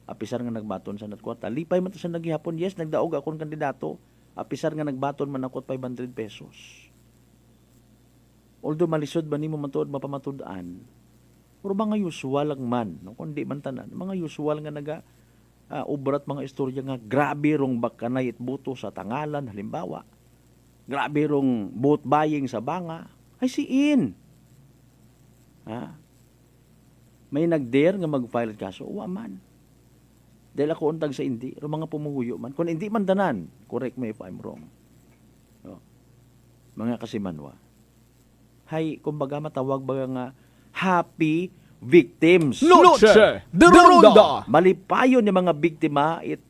apisar nga nagbaton sa natkwata lipay man ta sa naghihapon yes nagdaog akong kandidato apisar nga nagbaton man akot 500 pesos although malisod ba nimo man tuod mapamatud-an pero mga usual lang man no kundi man tanan mga usual nga naga ubrat mga istorya nga grabe rong bakkanay it buto sa Tangalan halimbawa grabe rong vote buying sa banga ay siin may nagdare nga mag-file kaso uwa man dahil ako untag sa hindi ro mga pumuhuyo man kung hindi man tanan correct me if I'm wrong no? Mga kasimanwa hay kumbaga matawag baga nga happy victims. Noche de Ronda. Malipayon ni mga biktima it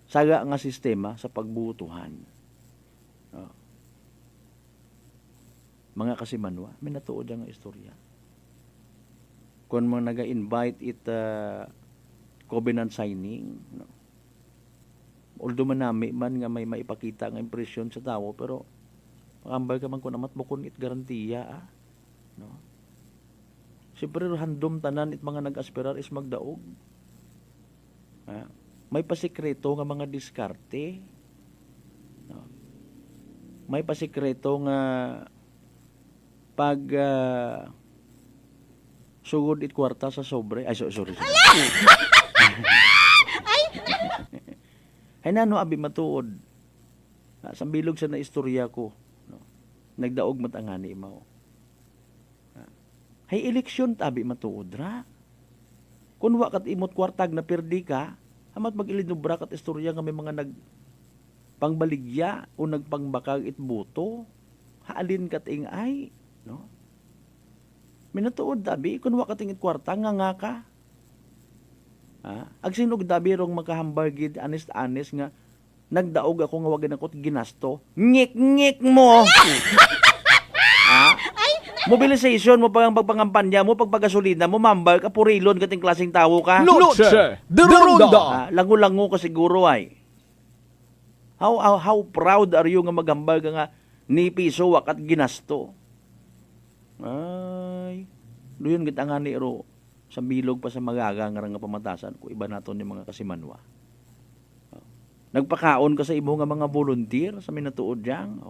saga nga sistema sa pagbutuhan. Mga kasimanwa, may natuod nga istorya. Kung mga naga-invite it covenant signing, no? Although manami man nga may maipakita nga impresyon sa tao, pero pakambal ka man kung amat bukon it garantiya, no? Siyempre, handom tanan it mga nag-aspirar is magdaog. May pasikreto nga mga diskarte. No? May pasikreto nga pag sugod it kwarta sa sobre. Ay, sorry. Ay nano abi matuod. Sambilog sa na istorya ko. No? Nagdaog matangani imaw. Hay eleksyon tabi matuod ra. Kung wa kat imot kwartag na perdi ka, hamat mag-ilinubra kat istorya nga may mga pangbaligya o nagpangbakag it buto. Haalin kat ingay, no? Minatuod tabi kun wa kat ingit kwarta nga ka. Ag sinog dabi rong makahambal gid honest nga nagdaog ako nga wag akot ginasto. Ngik mo. Mobilization mo pang pagpangampanya mo, pagpagasolina mo, mambal ka, purilon kating klaseng tao ka. Noche de Ronda. Lango-lango ka siguro ay. How proud are you nga magambal ka nga ni piso wakat ginasto. Ay, doon kita nga ni Ro, sa bilog pa sa magaga nga pamatasan ko, iba naton yung mga kasimanwa. Nagpakaon ka sa imo nga mga volunteer sa minatuod diyang,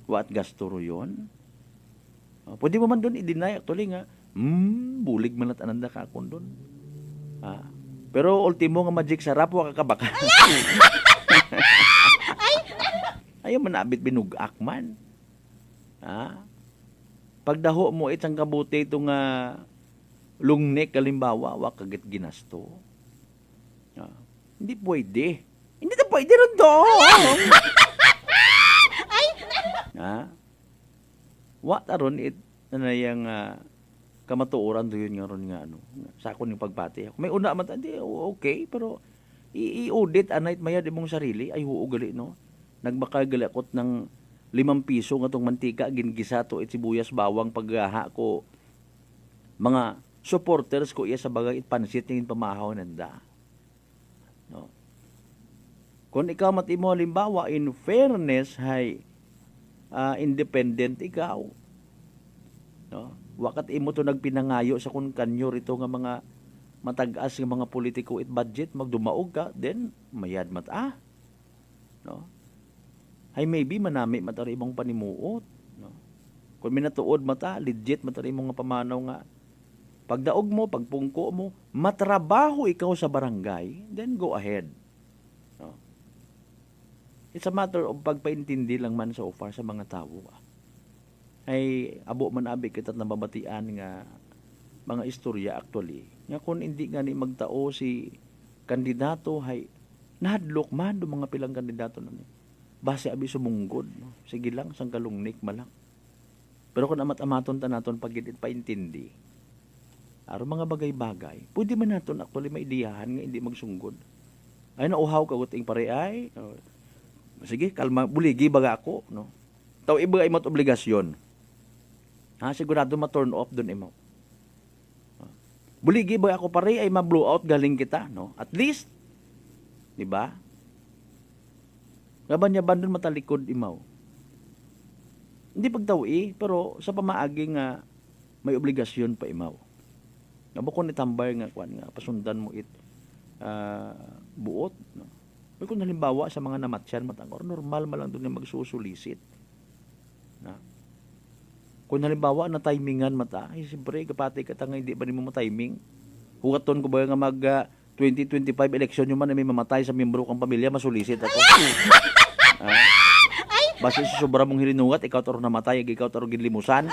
wat gasto ro yun. Pwede mo man doon i-deny actually nga, bulig man at ananda ka akon doon. Pero ultimo nga magic sarap, waka kabaka. Ayaw manabit binugak man. Pagdaho mo itang kabuti itong lungnek kalimbawa, wakagit ginasto. Hindi pwede. Hindi na pwede rin doon. What aron it na yung kamatuoran doon nga ron nga ano. Sa akon yung pagpati. May una man hindi okay pero i-audit anay mayad imong sarili ay huugali no. Nagbakagali akot ng 5 piso nga tong mantika gingisa to it sibuyas bawang paggaha ko mga supporters ko iya sa bagay it pansit ning pamahaw nanda. No. Kung ikaw matimo halimbawa in fairness hay independent ikaw. No? Wakat imo to nagpinangayo sa kun kanyo rito nga mga matag-as nga mga politiko it budget magdumaog ka then mayad mata. No? Hay maybe manami matari imong panimuot. No? Kung minatuod mata legit matari imong nga pamanaw nga pagdaog mo, pagpungko mo, matrabaho ikaw sa barangay, then go ahead. No? It's a matter of pagpaintindi lang man so far sa mga tao. Ay abo man abi kita nababatian nga mga istorya actually. Nga kung hindi nga ni magtao si kandidato hay nahadlok man do mga pilang kandidato na ni. Base abi sumunggod. No? Sige lang, sang kalungnik malang. Pero kung amat-amaton ta naton pagit paintindi. Aron mga bagay-bagay, pwede man naton actually maidiyahan nga hindi magsunggod. Ay nauhaw ka guting pare ay. Sige, kalma, buligi baga ako, no? Taw iba ay mat obligasyon. Sigurado ma-turn off doon imo. Buligi baga ako pare ay ma-blow out galing kita, no? At least, di ba? Gaban niya bandon matalikod imaw. Hindi pagtawi, pero sa pamaagi nga may obligasyon pa imaw. Nabukon itambay nga kwan nga pasundan mo it buot, no? Pero kung halimbawa sa mga namatsyan matangor, normal malang doon yung magsusulisit. Na? Kung halimbawa na timingan mata, ay siyempre kapati ka nga hindi ba ni mo timing? Hukaton ko ba nga mag 2025 eleksyon yung man na may mamatay sa miyembro kang pamilya, masulisit ako. Basta si sobra mong hirinungat, ikaw taro namatay, ikaw taro ginlimusan.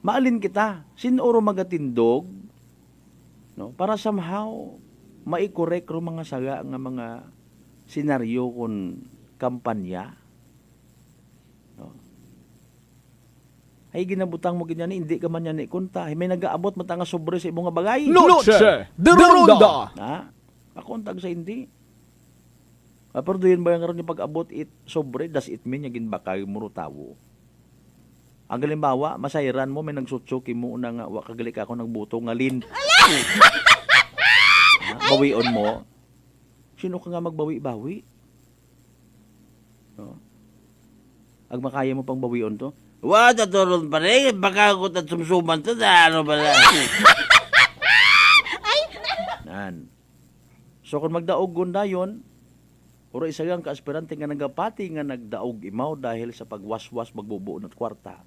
Maalin kita, sinuro magatindog, no? Para somehow mai-correct ro mga saga nga mga senaryo kon kampanya. No? Hay ginabutang mo ganyan hindi ka man yan ikunta. Hay may nagaabot mata nga sobre sa imong nga bagay. Noche de Ronda. Ha? Ako untag sa hindi. Pero doon ba yung karon yung pag-abot it sobre, does it mean yung ginbakay mo tawo? Ang galimbawa, masayran mo, may nagsutsuki mo una nga, wakagali ka ako nagbuto nga lin. Bawion mo. Sino ka nga magbawi-bawi? No? Ag makaya mo pang bawion to? Wala turon pa rin, baka ako tatsumsuman to na ano ba na? Nan. So kung magdaog gunda yon, puro isa gang kaaspirante nga nagapati nga nagdaog imaw dahil sa pagwaswas magbubuo ng kwarta.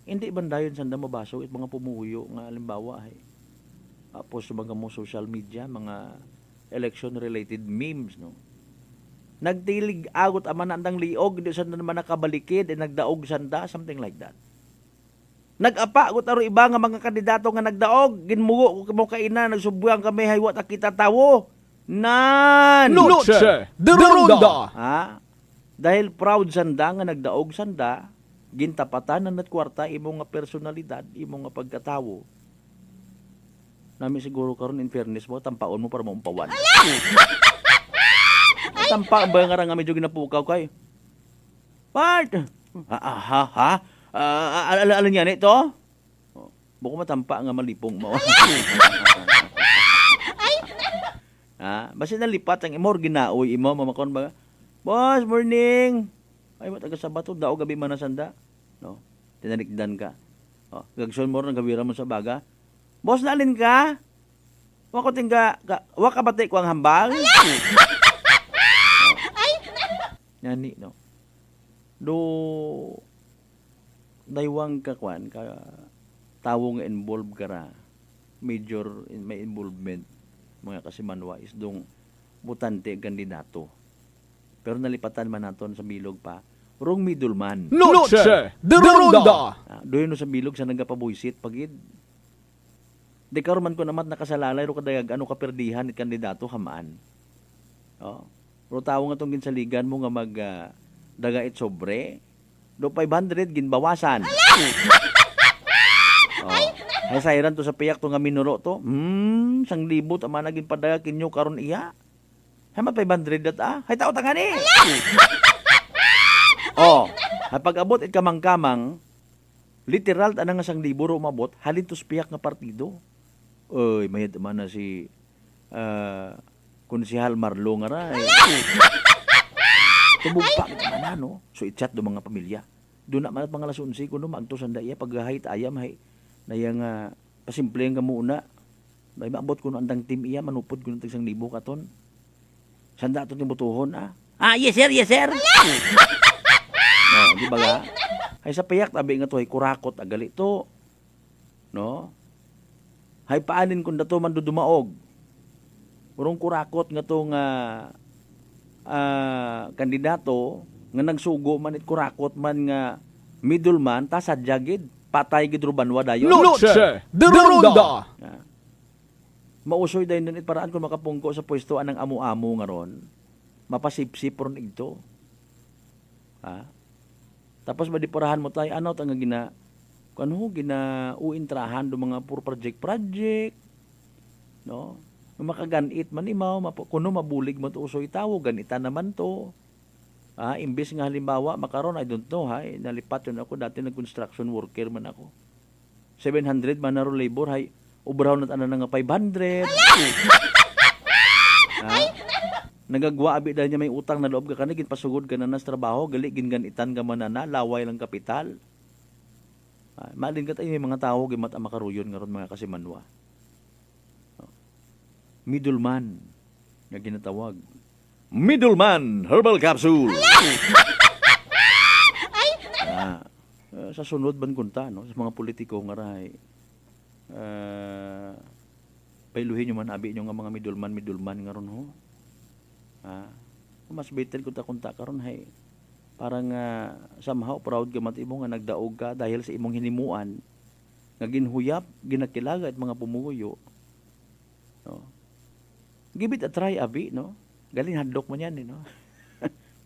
Hindi bandayon sanda mabaso it mga pumuyo nga halimbawa ay post sa mga mo social media, mga election-related memes, no? Nagtilig agot aman andang liog, di sanda naman nakabalikid, nagdaog sanda, something like that. Nag-apa agot aro iba nga mga kandidato nga nagdaog, ginmugo ko mo kaina, nagsubuyang kami haywat kita tawo. Nan! Noche de Ronda. Ha? Dahil proud sanda nga nagdaog sanda, gintapatan na kwarta imo nga personalidad, imo nga pagkatawo. Nami siguro karon in fairness mo, tampaon mo para maumpawan. Tampa ba nga nga medyo ginapukaw kay? Part! Alam niya nito? Buko matampa nga malipong mo. Basta nalipat ang imor ginaoy imo mamakon ba? Boss, morning. Ay mo taga Sabato daw gabi man sanda. No. Tinalikdan ka. Gagson mo nang gawira mo sa baga. Boss nalin ka? Wa ko tinga wa ka bate ko ang hambal. Yani no. Do daywang ka kwan ka tawo nga involved ka ra. Major may involvement mga kasimanwa is dong butante kandidato. Pero nalipatan man naton sa bilog pa, rong middleman. Noche de Ronda. Doon sa bilog sa nagapabuisit pagid. Di karon man ko namat nakasalalay ro kadayag ano kaperdihan it kandidato hamaan. Pero tawo nga tong ginsaligan mo nga mag daga it sobre. Do 500 ginbawasan. Ay sayran to sa piyak to nga minuro to. 1,000 ama naging padaga kinyo karon iya. Hay 500 dat Hay tao tangani. Hay pag-abot it kamang-kamang literal anang 1,000 ro umabot halin to sa piyak nga partido. Oy, mayad man na si Konsehal Marlo nga ra. Tubugpa man no. So i-chat do mga pamilya. Do na man mga alas 11 kuno maagto sanda iya paghahit ayam hay nayang pasimple nga muna. May maabot ko no andang team iya manupod ko ng 1,000 katon. Sanda ato ni butuhon yes sir, yes sir. Di ba ga? Hay sa payak tabi nga to hay kurakot agali to. No? Hay paanin kun dato man dudumaog. Urong kurakot nga to nga kandidato nga nagsugo man it kurakot man nga middleman ta sadya gid patay gid rubanwa dayon. Noche de Ronda. Mausoy dayon it paraan kung makapungko sa pwesto anang amo-amo nga ron. Mapasipsip ron igto. Tapos madipurahan mo tay ano tang gina uintrahan do mga pur project no makaganit man imaw kuno mabulig mo to usoy tawo ganita naman to. Imbes nga halimbawa makaron I don't know nalipat yun ako dati nag-construction worker man ako 700 man na ro labor ubraw na tanan nga 500. Nagagwa abi dahil niya may utang na loob ka kanig pasugod ka na sa trabaho gali ginganitan ka man na laway lang kapital. Malin ka tayo may mga tao gimat makaruyon nga ron mga kasimanwa. Middleman nga ginatawag. Middleman Herbal Capsule. Sa sunod ban kunta no sa mga politiko nga ray pailuhin nyo man abi nyo nga mga middleman nga ron ho. Mas better kunta karon hay parang somehow proud ka matimo nga nagdaog ka dahil sa imong hinimuan nga ginhuyap ginakilaga at mga pumuyo. No? Give it a try abi no. Galing hadlok man yan no.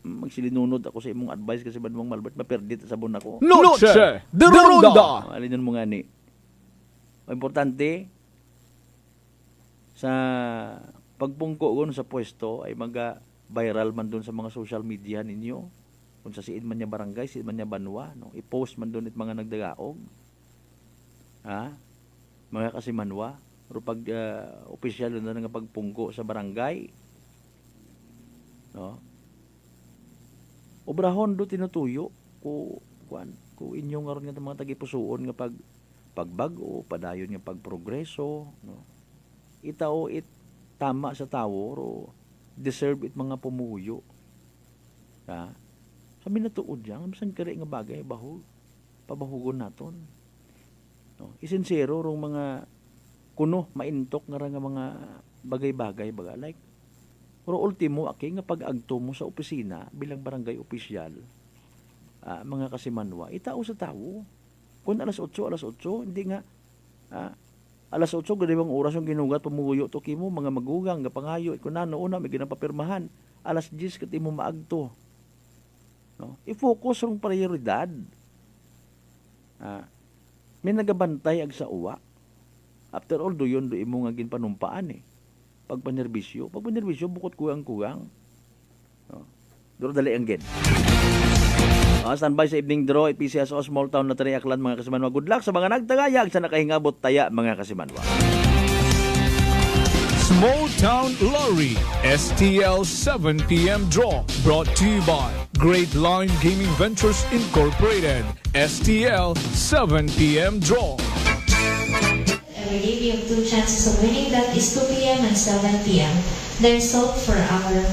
magsilinunod ako sa imong advice kasi Banwang Malbert maperdit sa sabon ako. Noche de Ronda. Alin mo nga ni. Importante sa pagpungko gon sa pwesto ay viral man doon sa mga social media ninyo. Kung sa siin man niya barangay, siin man niya banwa, no? I-post man doon it mga nagdagaog. Ha? Mga kasimanwa, pero pag opisyal na nga pagpungko sa barangay, no? Obrahon do tinutuyo ko inyong aron nga mga tagipusoon nga pagbago, padayon nga pagprogreso, no? Itao tama sa tawo ro deserve it mga pumuyo. Ha? Sabi na tuod yan, bisan kare nga bagay pabahugon naton. No? Isinsero rong mga kuno maintok nga mga bagay-bagay baga like pero ultimo aki nga pag-agto mo sa opisina bilang barangay opisyal, mga kasimanwa, itao sa tao. Kung alas 8, hindi nga alas 8 gadibang oras yung ginugat pumuyo to kimo mga magugang nga pangayo ikunano una may ginapapirmahan alas 10 ket imo maagto. No? I-focus rong prioridad. May nagabantay ag sa uwa. After all do imo nga ginpanumpaan eh. Pagpanerbisyo bukod kugang-kugang. No? Duro dali ang gid. Standby sa evening draw at PCSO Small Town na Aklan mga kasimanwa. Good luck sa mga nagtagayag sa nakahingabot taya mga kasimanwa. Small Town Lottery STL 7 p.m. draw brought to you by Great Line Gaming Ventures Incorporated. STL 7 p.m. draw. Every day we have 2 chances of winning. That is 2 p.m. and 7 p.m. The result for our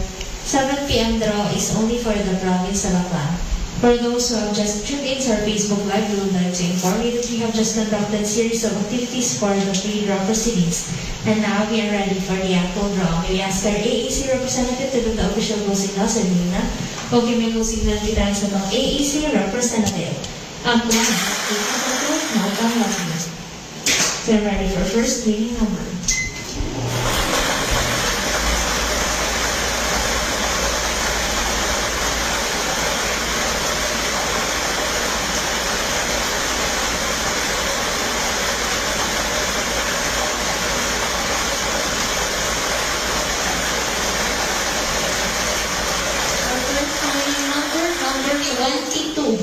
7 p.m. draw is only for the province of Aklan. For those who have just tuned in to our Facebook Live, we would like to inform you that we have just conducted a series of activities for the free draw proceedings. And now we are ready for the actual draw. May we ask our AAC representative to do the official closing now sa Luna. Okay, may closing na kita sa mga AAC representative. Ang tunay, Malcolm Latinos. We're ready for first winning number.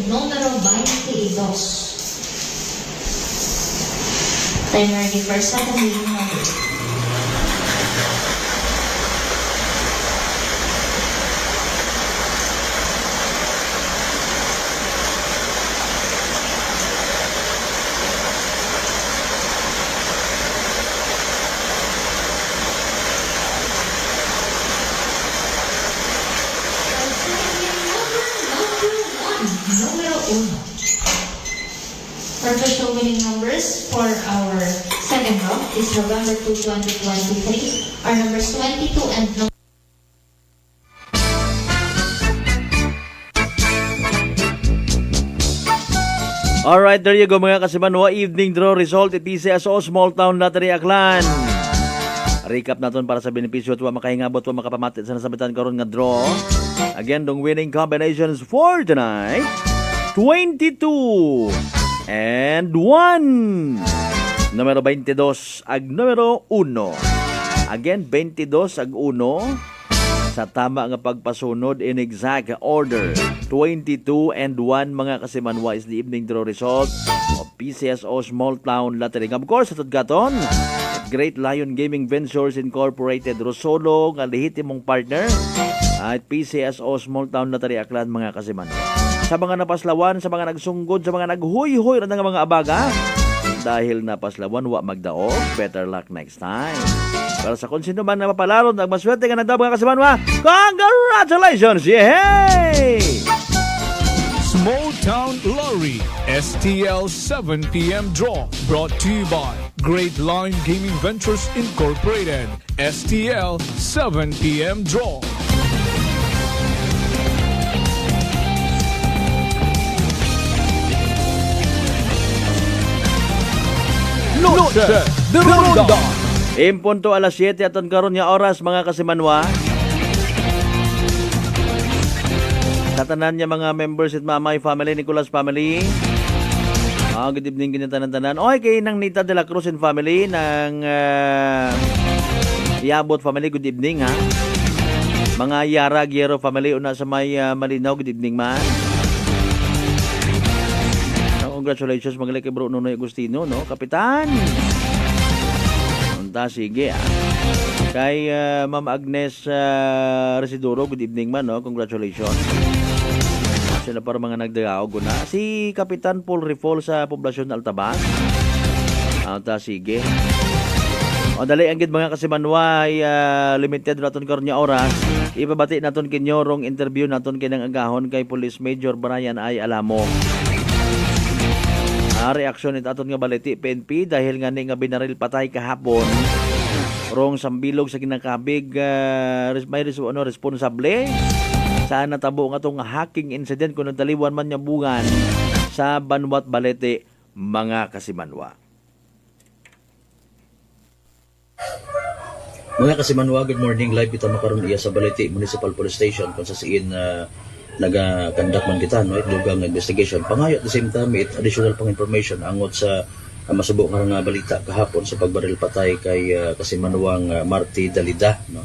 Numero 22. Time ready for second winning number. Official winning numbers for our second draw is November 2, 2023. Our numbers 22 and Alright, there you go mga kasimanwa. Evening draw result at PCSO Small Town Lottery Aklan. Recap natin para sa benepisyo at makahingabot at makapamatit sa nasabitan karon nga draw. Again, dong winning combinations for tonight. 22 and 1. Numero 22 ag numero 1. Again, 22 ag 1 sa tama nga pagpasunod in exact order. 22 and 1 mga kasimanwa is the evening draw result of PCSO Small Town Lottery. Of course, sa Tudgaton, Great Lion Gaming Ventures Incorporated Rosolo nga lehitimong partner at PCSO Small Town Lottery Aklan mga kasimanwa. Sa mga napaslawan, sa mga nagsunggod, sa mga naghuy-huy rin ng mga abaga. Dahil napaslawan, wa magdaog. Better luck next time. Para sa kung sino man na mapalaron, ang maswerte ka na daw mga kasimanwa, congratulations! Yay! Small Town Lottery STL 7 p.m. draw brought to you by Great Line Gaming Ventures Incorporated. STL 7 p.m. draw. Noche de Ronda. Impunto alas 7 aton karon nga oras mga kasimanwa. Sa tanan niya mga members at Mamay family, Nicolas family. Good evening ganyan tanan-tanan. Okay, nang Nita de la Cruz and family, ng Iabot family, good evening ha. Mga Yara Giero family, una sa may Malinaw, good evening man. Congratulations magaling kay Bro Nunoy Agustino, no? Kapitan! Unta, sige ah. Kay Ma'am Agnes Residoro, good evening man, no? Congratulations. Sila para mga nagdagaog na. Si Kapitan Paul Rifol sa Poblasyon Altabang. Unta, sige. O dali ang gid mga kasimanwa ay limited naton karon nga oras. Ibabati naton kinyorong interview naton kinang agahon kay Police Major Brian ay Alamo. Reaksyon it aton nga baliti PNP dahil nga ni nga binaril patay kahapon rong sambilog sa kinakabig may responsable sa natabo nga tong hacking incident kung nagdaliwan man niya bungan sa Banwat Balete mga kasimanwa. Mga kasimanwa, good morning. Live kita makaroon iya sa Balete Municipal Police Station kung sa siin nag-conduct man kita, no? Dugang investigation. Pangayo at the same time, additional pang information angot sa masubok nga balita kahapon sa pagbaril patay kay kasimanwang Marty Dalida, no?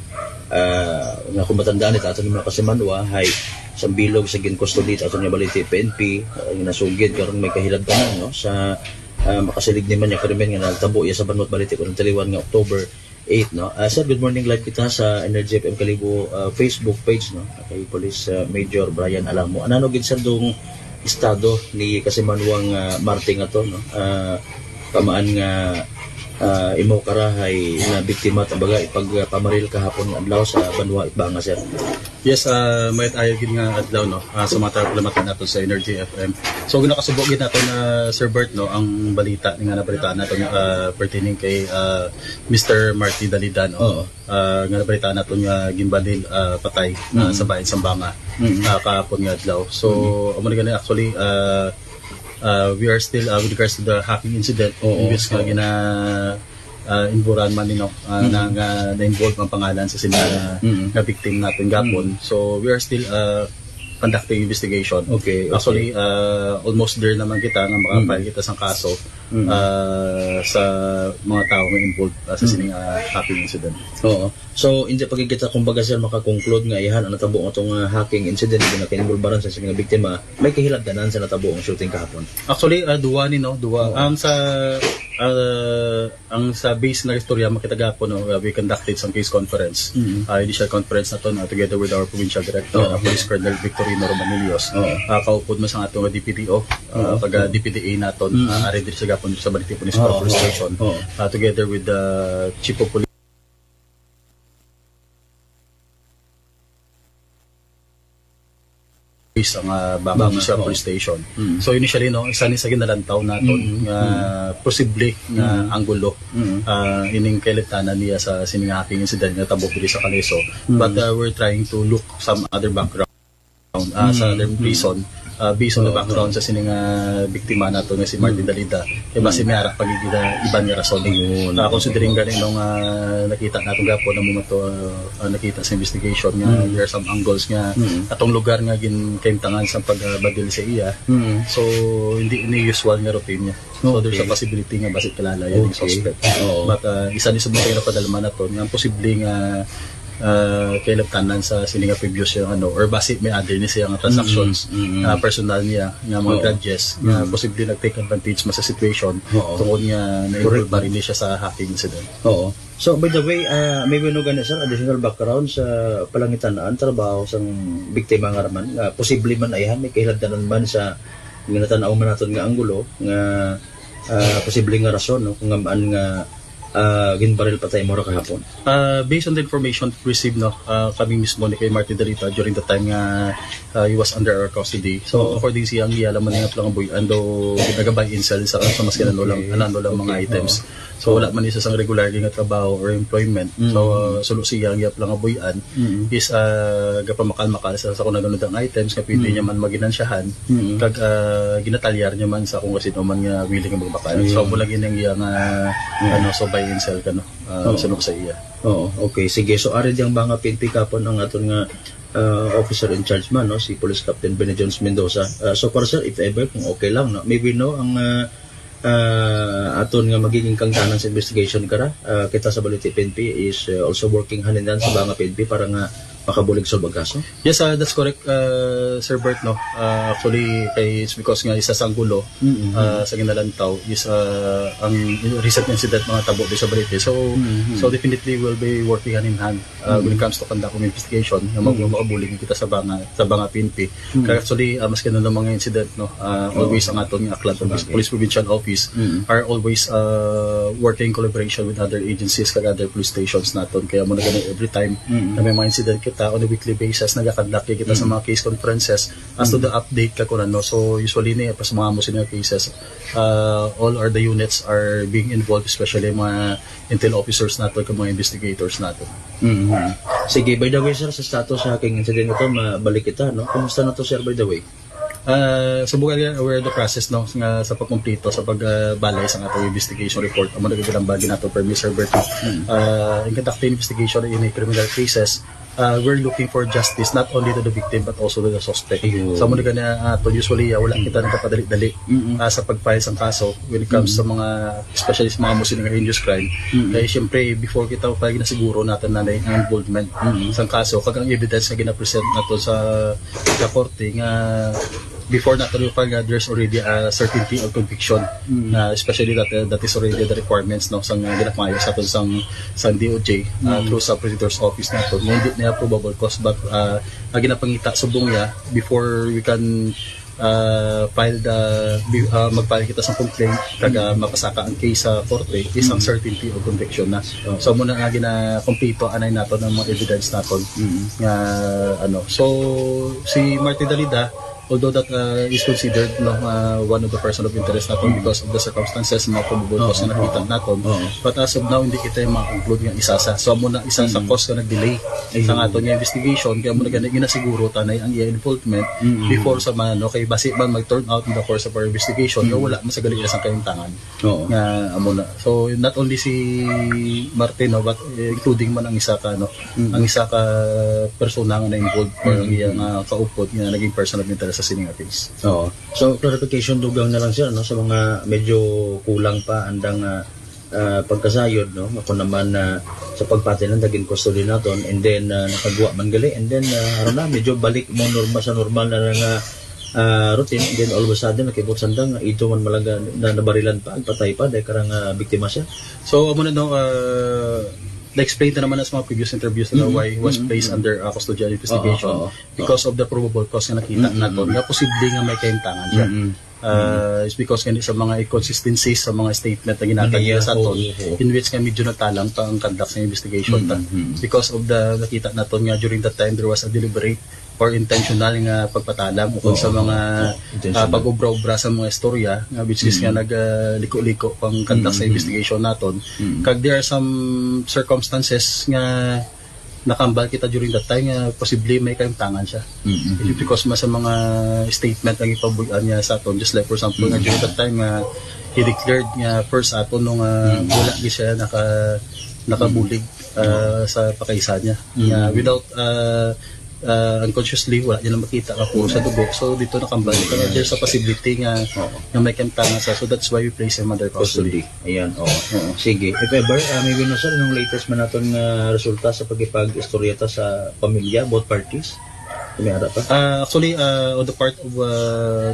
Nga kung matandaan ito ato mga kasimanwa hay sambilog sa ginkustodi ato nga baliti PNP nasugid karon may kahilad ka na, no? Sa makasilig naman niya krimen nga nagtabo iya sa Banwat Balete kung taliwan nga October 8, no? Sir, good morning, live kita sa Energy FM Kalibo Facebook page, no? Kay Police Major Brian Alamo. Ano gid sir dong estado ni kasimanwang Marty nga to, no? Pamaan nga imo karahay na biktima tabaga ipagpamaril kahapon nga adlaw sa Banwa Ibanga, sir. Yes, may tayo gid nga adlaw, no? Sa mga problematik nato sa Energy FM. So ginakasubo gid nato na Sir Bert, no, ang balita nga nabalitaan nato pertaining kay Mr. Marty Dalida, no. Nga nabalitaan nato nga ginbalil patay sa bayan Sambanga kahapon nga adlaw. So amo gani actually we are still with regards to the hacking incident, imbes nga inburan man nino na-involve ang pangalan sa sila nga victim natin gapon. So we are still conducting investigation. Okay. Actually, almost there naman kita nga makapile kita sa kaso sa mga tao nga involved sa sining hacking incident. Oo. So, hindi pagkikita kumbaga sir makakonclude nga ihan ang natabo nga itong hacking incident na kininvolbaran sa mga biktima, may kahilagdanan sa natabo ang shooting kahapon? Actually, duwa. Ang sa base na istorya makita gapon, no, we conducted some case conference. Initial conference na to together with our provincial director, Police Colonel Victorino Romanillos. Kaupod mo sa atong DPDO, pag DPDA naton, ari diri sa gapon sa Balete Municipal Police Station, together with the Chief of Police ang Banga Police Station. So initially, no, isa ni sa ginalantaw naton nga posible nga anggulo ining kailitanan niya sa sining hacking incident nga tabok diri sa Kaleso. But we're trying to look some other background sa other reason based on the background sa sining biktima nato nga si Marty Dalida. Kaya base may arak pagigida iban nga rason. Considering ganing nung nakita nato gapon na momento nakita sa investigation nga there are some angles nga atong lugar nga ginkaimtangan sa pagbadil sa iya. So hindi ni usual nga routine niya. So there's a possibility nga basit kilala yung suspect. But isa ni sa mga padalman nato nga posible nga kailabtanan sa sininga previous yung or basi may other ni siya nga transactions personal niya nga mga grudges nga posible nag-take advantage sa situation tungod nga na-involve ba rin siya sa hacking incident. Oo. So by the way, may winugan na sir additional background sa palangitanaan trabaho sang biktima nga raman posible man ayhan may kailabtanan man sa ginatanaw man naton nga anggulo nga posible nga rason, no, kung nga ginbaril patay mo kahapon. Based on the information received, no, kami mismo ni kay Marty Dalida during the time nga he was under our custody. So according siyang iyala man nga lang boy ando ginagabay incel sa mas kinano lang mga items. So wala man isa sang regular nga trabaho or employment. So sulo siya gyap lang abuyan is gapamakal-makal sa kung nagano ang items nga pwede niya man maginansyahan kag ginatalyar niya man sa kung kasino man nga willing nga magbakal. So mula ginang iya nga so buy and sell kano sunod sa iya. Oo, okay, sige. So ari diyang mga PNP kapon ang aton nga officer in charge man, no, si Police Captain Benny Jones Mendoza. So para sir, if ever kung okay lang, no, maybe no ang aton nga magiging kangtanan sa investigation kara kita sa Balite PNP is also working hand in hand sa mga PNP para nga makabulig sa kaso. Yes, that's correct, Sir Bert, no. Actually kay it's because nga isa sang gulo sa Ginalantaw is ang recent incident mga tabo sa Balite. So definitely we'll be working hand in hand when it comes to conduct of investigation nga makabulig kita sa banga PNP. Kaya actually mas kanang mga incident, no, always ang aton nga aklan Police Provincial Office are always working in collaboration with other agencies kag other police stations naton. Kaya mo na gani every time na may mga incident kita on a weekly basis nagakandak kita sa mga case conferences as to the update ka kuno, no. So usually ni pas mga mo sino cases all or the units are being involved, especially mga intel officers nato kag mga investigators nato. Sige, by the way sir, sa status sa aking incident ito mabalik kita, no. Kumusta na to sir, by the way? Subukan aware the process, no, nga sa pagkumpleto sa pagbalay sa atong investigation report amo nagbilang bagi nato per Mr. Bert. In conducting investigation in criminal cases, we're looking for justice not only to the victim but also to the suspect. Sa mo na usually wala kita nagpapadali-dali sa pag-file sang kaso when it comes sa mga especially sa mga musin nga heinous crime. Kaya syempre before kita pa ginasiguro natin na ang involvement sang kaso kag ang evidence nga gina-present nato sa korte nga before nato yung there's already a certainty of conviction, especially that is already the requirements, no, sang ginakmayo sa aton sang DOJ through sa Prosecutor's Office nato. Hindi na probable cause but ginapangita subong ya before we can file magfile kita sa complaint kag mapasaka ang case sa korte is ang certainty of conviction na. So muna nga gina-complete anay nato ng mga evidence naton nga so si Martin Dalida, although that is considered, no, one of the person of interest natin because of the circumstances, mga probable cause na nakita natin. But as of now, hindi kita ma-conclude nga isa sa. So muna isa sa cause ka nag-delay sa aton nga investigation, kaya muna ginasiguro tanay ang iya involvement before sa no, kay basi man mag-turn out in the course of our investigation, wala masagali sa kayong tangan. Nga amo na. So not only si Martin, no, but including man ang isa ka, no, ang isa ka persona nga na-involved or ang iya nga kaupod nga naging person of interest sa sining case. So clarification dugang na lang sir, no, sa mga medyo kulang pa andang pagkasayod, no, ako naman sa pagpatilan naging custody naton and then nakagwa man gali and then medyo balik mo normal na nga routine and then all of a sudden nakibot sandang ito man malaga na nabarilan pa patay pa dahil karang biktima siya. So amo na no na-explain na naman sa mga previous interviews na why he was placed under custodial investigation because of the probable cause na nakita natin nga posible nga may kaintangan siya. It's because nga sa mga inconsistencies sa mga statement na ginatagya sa aton in which nga medyo nagtalang pa ang conduct ng investigation because of the nakita natin nga during that time there was a deliberate or intentional nga pagpatalam kung sa mga pag-ubra-ubra sa mga istorya nga which is nga nagliko-liko pang conduct sa investigation naton. Kag there are some circumstances nga nakambal kita during that time nga posible may kaimtangan siya. Because sa mga statement ang ipabuyan niya sa aton, just like for example nga during that time he declared nga first aton nung wala di siya nakabulig sa pakaisa niya. Without unconsciously wala niya na makita ka po sa dugo, so dito nakambal pero there's a possibility nga may kaimtangan sa, so that's why we place him under custody. Ayan, sige, if ever maybe no sir, nung latest man naton nga resulta sa pagipag-istoryata sa pamilya, both parties may ara pa? Actually on the part of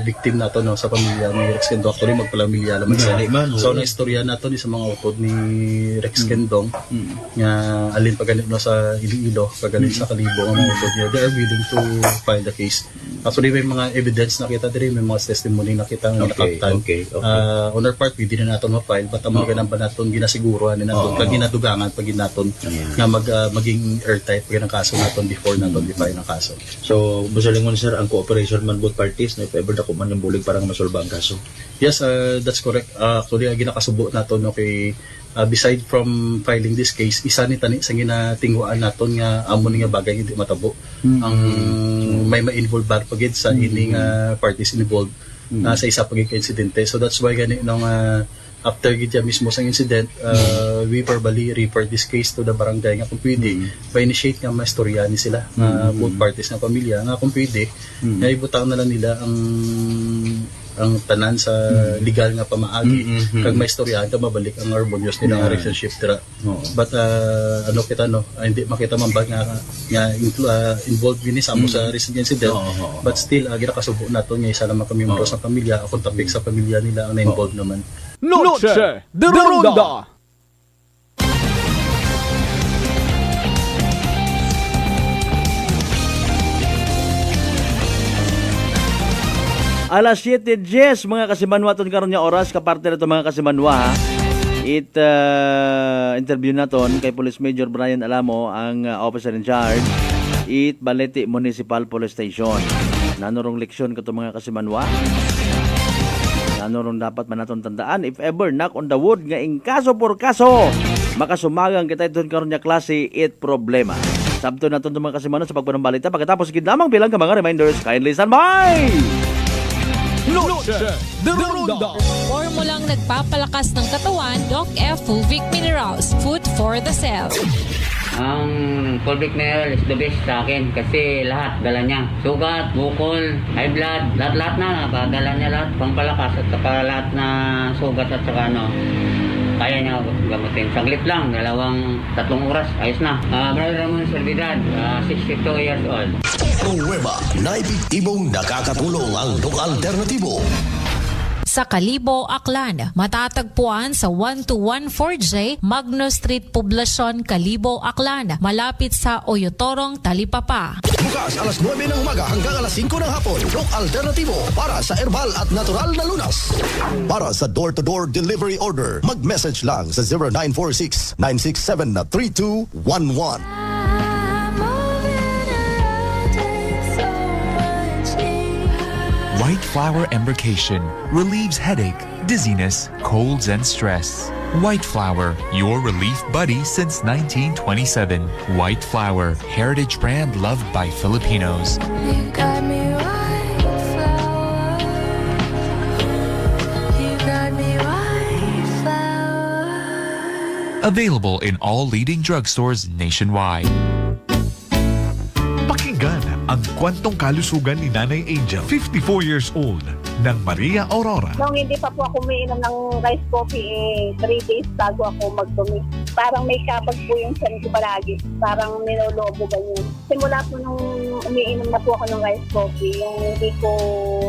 victim nato, no, sa pamilya ni Rex Kendong, actually magpamilya lamang sila. So na istorya nato ni sa mga utod ni Rex Kendong nga alin pa ganito no, sa Iloilo, pagaling sa Kalibo ang mga utod niya, they are willing to file the case Actually, may mga evidence na kita diri, may mga testimony na kita nga nakaktan. On our part, hindi na natin ma-file, but ang mga ganang ba natin ginasiguruhan na natin, pag ginadugangan, pag natin na maging airtight pag ng kaso natin before natin define ng kaso. So, masalingon sir, ang cooperation man both parties na if ever dako man yung bulig parang masolba ang kaso. Yes, that's correct. Actually, ginakasubo natin okay. Beside from filing this case, isa ni tani sa ginatingwaan naton nga amo nga bagay hindi matabo. Ang may ma-involve ba pagid sa ining parties involved sa isa pagid insidente. So that's why gani nung after gidya mismo sa incident, we verbally refer this case to the barangay nga kung pwede pa-initiate nga maistoryahan sila both parties ng pamilya nga kung pwede nga ibutang na lang nila ang tanan sa legal nga pamaagi kag may istoryahan ka mabalik ang harmonious nila nga relationship tira. But ano kita hindi makita man ba nga involved gini sa amo sa recent incident, but still ginakasubo nato nga isa lang kami membro sa pamilya akong tapik sa pamilya nila ang na-involved naman. Noche de Ronda. Alas 7:10 mga kasimanwaton karon nga oras kaparte nito mga kasimanwa ha. Interview naton kay Police Major Brian Alamo ang officer in charge Balete Municipal Police Station. Nanurong leksyon kato mga kasimanwa. Nanurong dapat man naton tandaan if ever knock on the wood nga ing kaso por kaso makasumagang kita iton karon nga klase problema. Sabto naton mga kasimanwa sa pagpanambalita pagkatapos gid lamang bilang ka mga reminders kindly stand by. Noche de Ronda. Formulang nagpapalakas ng katawan, Doc F. Fulvic Minerals. Food for the cell. Ang Fulvic Mineral is the best sa akin kasi lahat dala niya. Sugat, bukol, high blood, lahat na napadala niya lahat. Pangpalakas at saka lahat na sugat at saka kaya niya gamutin. Saglit lang, 2-3 oras, ayos na. Brother Ramon Servidad, 62 years old. Nueva na epektibong nakakatulong ang Doc Alternatibo. Sa Kalibo, Aklan, matatagpuan sa 1214J Magno Street, Poblacion, Kalibo, Aklan, malapit sa Oyotorong, Talipapa. Bukas alas 9 ng umaga hanggang alas 5 ng hapon. Doc Alternatibo para sa herbal at natural na lunas. Para sa door-to-door delivery order, mag-message lang sa 0946-967-3211. White Flower Embrocation relieves headache, dizziness, colds, and stress. White Flower, your relief buddy since 1927. White Flower, heritage brand loved by Filipinos. You got me white flower. You got me white flower. Available in all leading drugstores nationwide. Pakinggan ang kwentong kalusugan ni Nanay Angel, 54 years old, ng Maria Aurora. Nung hindi pa po ako umiinom ng rice coffee, 3 days bago ako magdumi. Parang may kapag po yung tiyan ko palagi. Parang nilolobo ganyan. Simula po nung umiinom na po ako ng rice coffee, yung hindi ko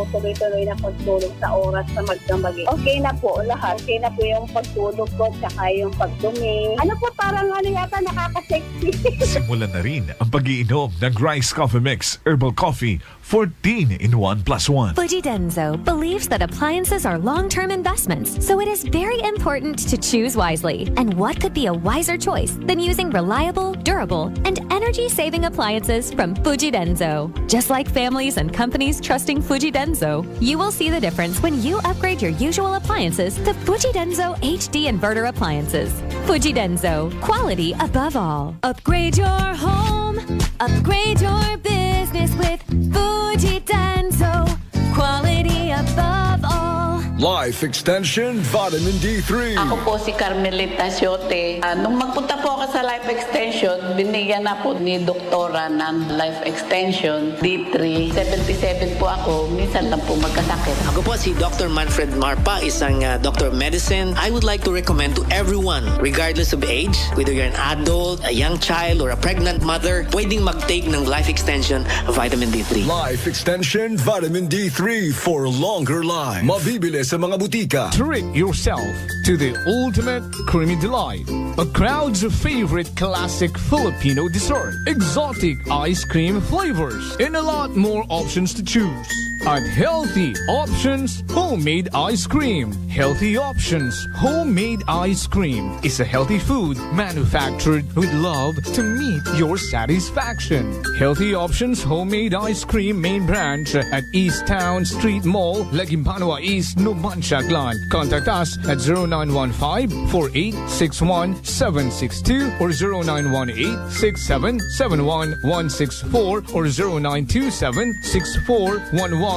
tuloy-tuloy na pagtulog sa oras na magdamagi. Okay na po lahat. Okay na po yung pagtulog ko, tsaka yung pagdumi. Ano po, parang yata nakaka-sexy. Simulan na rin ang pag-iinom ng Rice Coffee Mix Herbal Coffee 14 in 1+1. Fujidenzo believes that appliances are long-term investments, so it is very important to choose wisely. And what could be a wiser choice than using reliable, durable, and energy-saving appliances from Fujidenzo? Just like families and companies trusting Fujidenzo, you will see the difference when you upgrade your usual appliances to Fujidenzo HD inverter appliances. Fujidenzo, quality above all. Upgrade your home, upgrade your business with Fujidenzo, quality above all. Life Extension Vitamin D3. Ako po si Carmelita Siote. Nung magpunta po ako sa Life Extension, binigyan na po ni doktora ng Life Extension D3. 77 po ako, minsan lang po magkasakit. Ako po si Dr. Manfred Marpa, isang doctor of medicine. I would like to recommend to everyone, regardless of age, whether you're an adult, a young child, or a pregnant mother, pwedeng mag-take ng Life Extension Vitamin D3. Life Extension Vitamin D3 for longer life. Mabibili sa mga butika. Treat yourself to the ultimate creamy delight. A crowd's favorite classic Filipino dessert. Exotic ice cream flavors and a lot more options to choose. At Healthy Options Homemade Ice Cream. Healthy Options Homemade Ice Cream is a healthy food manufactured with love to meet your satisfaction. Healthy Options Homemade Ice Cream main branch at East Town Street Mall, Legimpanua East, Numancia, Aklan. Contact us at 0915-4861-762 or 0918-6771-164 or 0927-6411-890.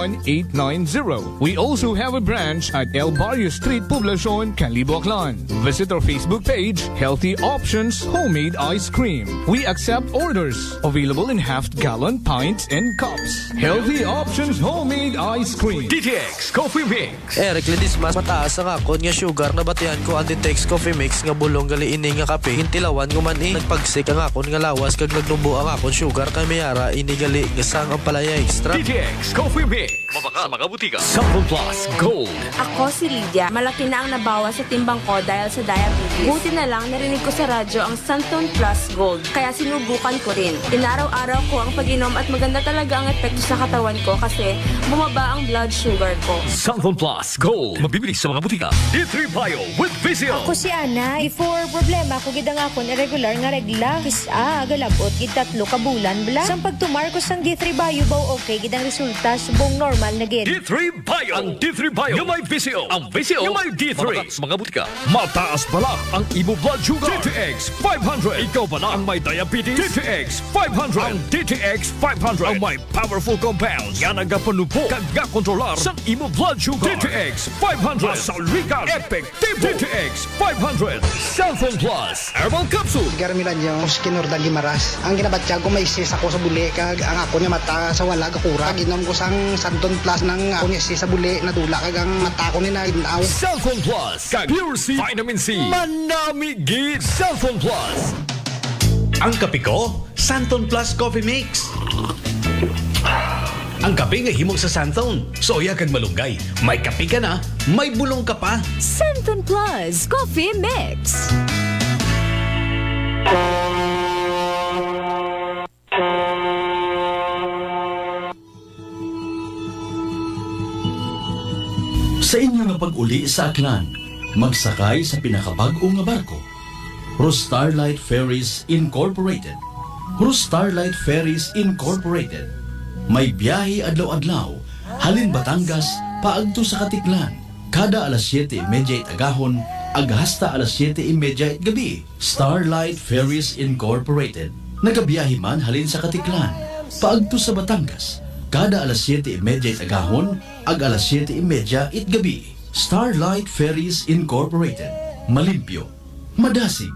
We also have a branch at El Barrio Street, Poblacion, Calibo, Aklan. Visit our Facebook page, Healthy Options Homemade Ice Cream. We accept orders. Available in half-gallon pints and cups. Healthy Options Homemade Ice Cream. DTX Coffee Mix. Eric Ledis, mas mataas ang akon nga sugar na batian ko Antitex Coffee Mix nga bulong gali ini nga kape. Hintilawan ko man nagpagsik ang akon nga lawas kag nagnubo ang akon sugar kay mayara ini gali nga sang ang palaya extra. DTX Coffee Mix. Mabaka sa mga butika. Sample Plus Gold. Ako si Lydia. Malaki na ang nabawas sa timbang ko dahil sa diabetes. Buti na lang narinig ko sa radyo ang Santon Plus Gold. Kaya sinubukan ko rin. Inaraw-araw ko ang pag-inom at maganda talaga ang epekto sa katawan ko kasi bumaba ang blood sugar ko. Sample Plus Gold. Mabibili sa mga butika. D3 Bio with Vizio. Ako si Ana. Before problema ko gid ang akon irregular nga regla. Kisa galabot gid 3 ka bulan bla. Sang pagtumar ko sang D3 Bio baw okay gid ang resulta subong normal na gid. D3 Bio. Ang D3 Bio. Yung may Vizio. Ang Vizio. Yung may D3. Mabaka sa mga butika. Mataas pala ang imo blood sugar. DTX 500. Ikaw pala ang may diabetes. DTX 500. Ang DTX 500. Ang may powerful compounds. Yan ang gapanupo. Kag kontrolar sa imo blood sugar. DTX 500. Masaligan. Epektibo. DTX 500. Cellphone Plus. Herbal Capsule. Garmilan yung Skinordal Limaras. Ang ginabatya ko may sis ako sa buli. Kag ang ako niya mata sa wala kakura. Ginom ko sang Santon Plus ng ako niya sis sa buli. Nadula kag ang mata ko ni na ginaw. Cellphone Plus. Kag Pure C. Vitamin C. Manami gid. Cellphone Plus. Ang kape ko, Santon Plus Coffee Mix. Ang kape nga himog sa Santon. Soya kag malunggay. May kape ka na, may bulong ka pa. Santon Plus Coffee Mix. Sa inyo nga pag-uli sa Aklan, magsakay sa pinakabag-o nga barko. Starlight Ferries Incorporated. Starlight Ferries Incorporated. May biyahe adlaw-adlaw, halin Batangas, paagto sa Katiklan. Kada alas 7:30 agahon, hasta alas 7:30 gabi. Starlight Ferries Incorporated. Nagabiyahe man halin sa Katiklan, paagto sa Batangas. Kada alas 7:30 agahon, alas 7:30 gabi. Starlight Ferries Incorporated. Malimpyo, madasig,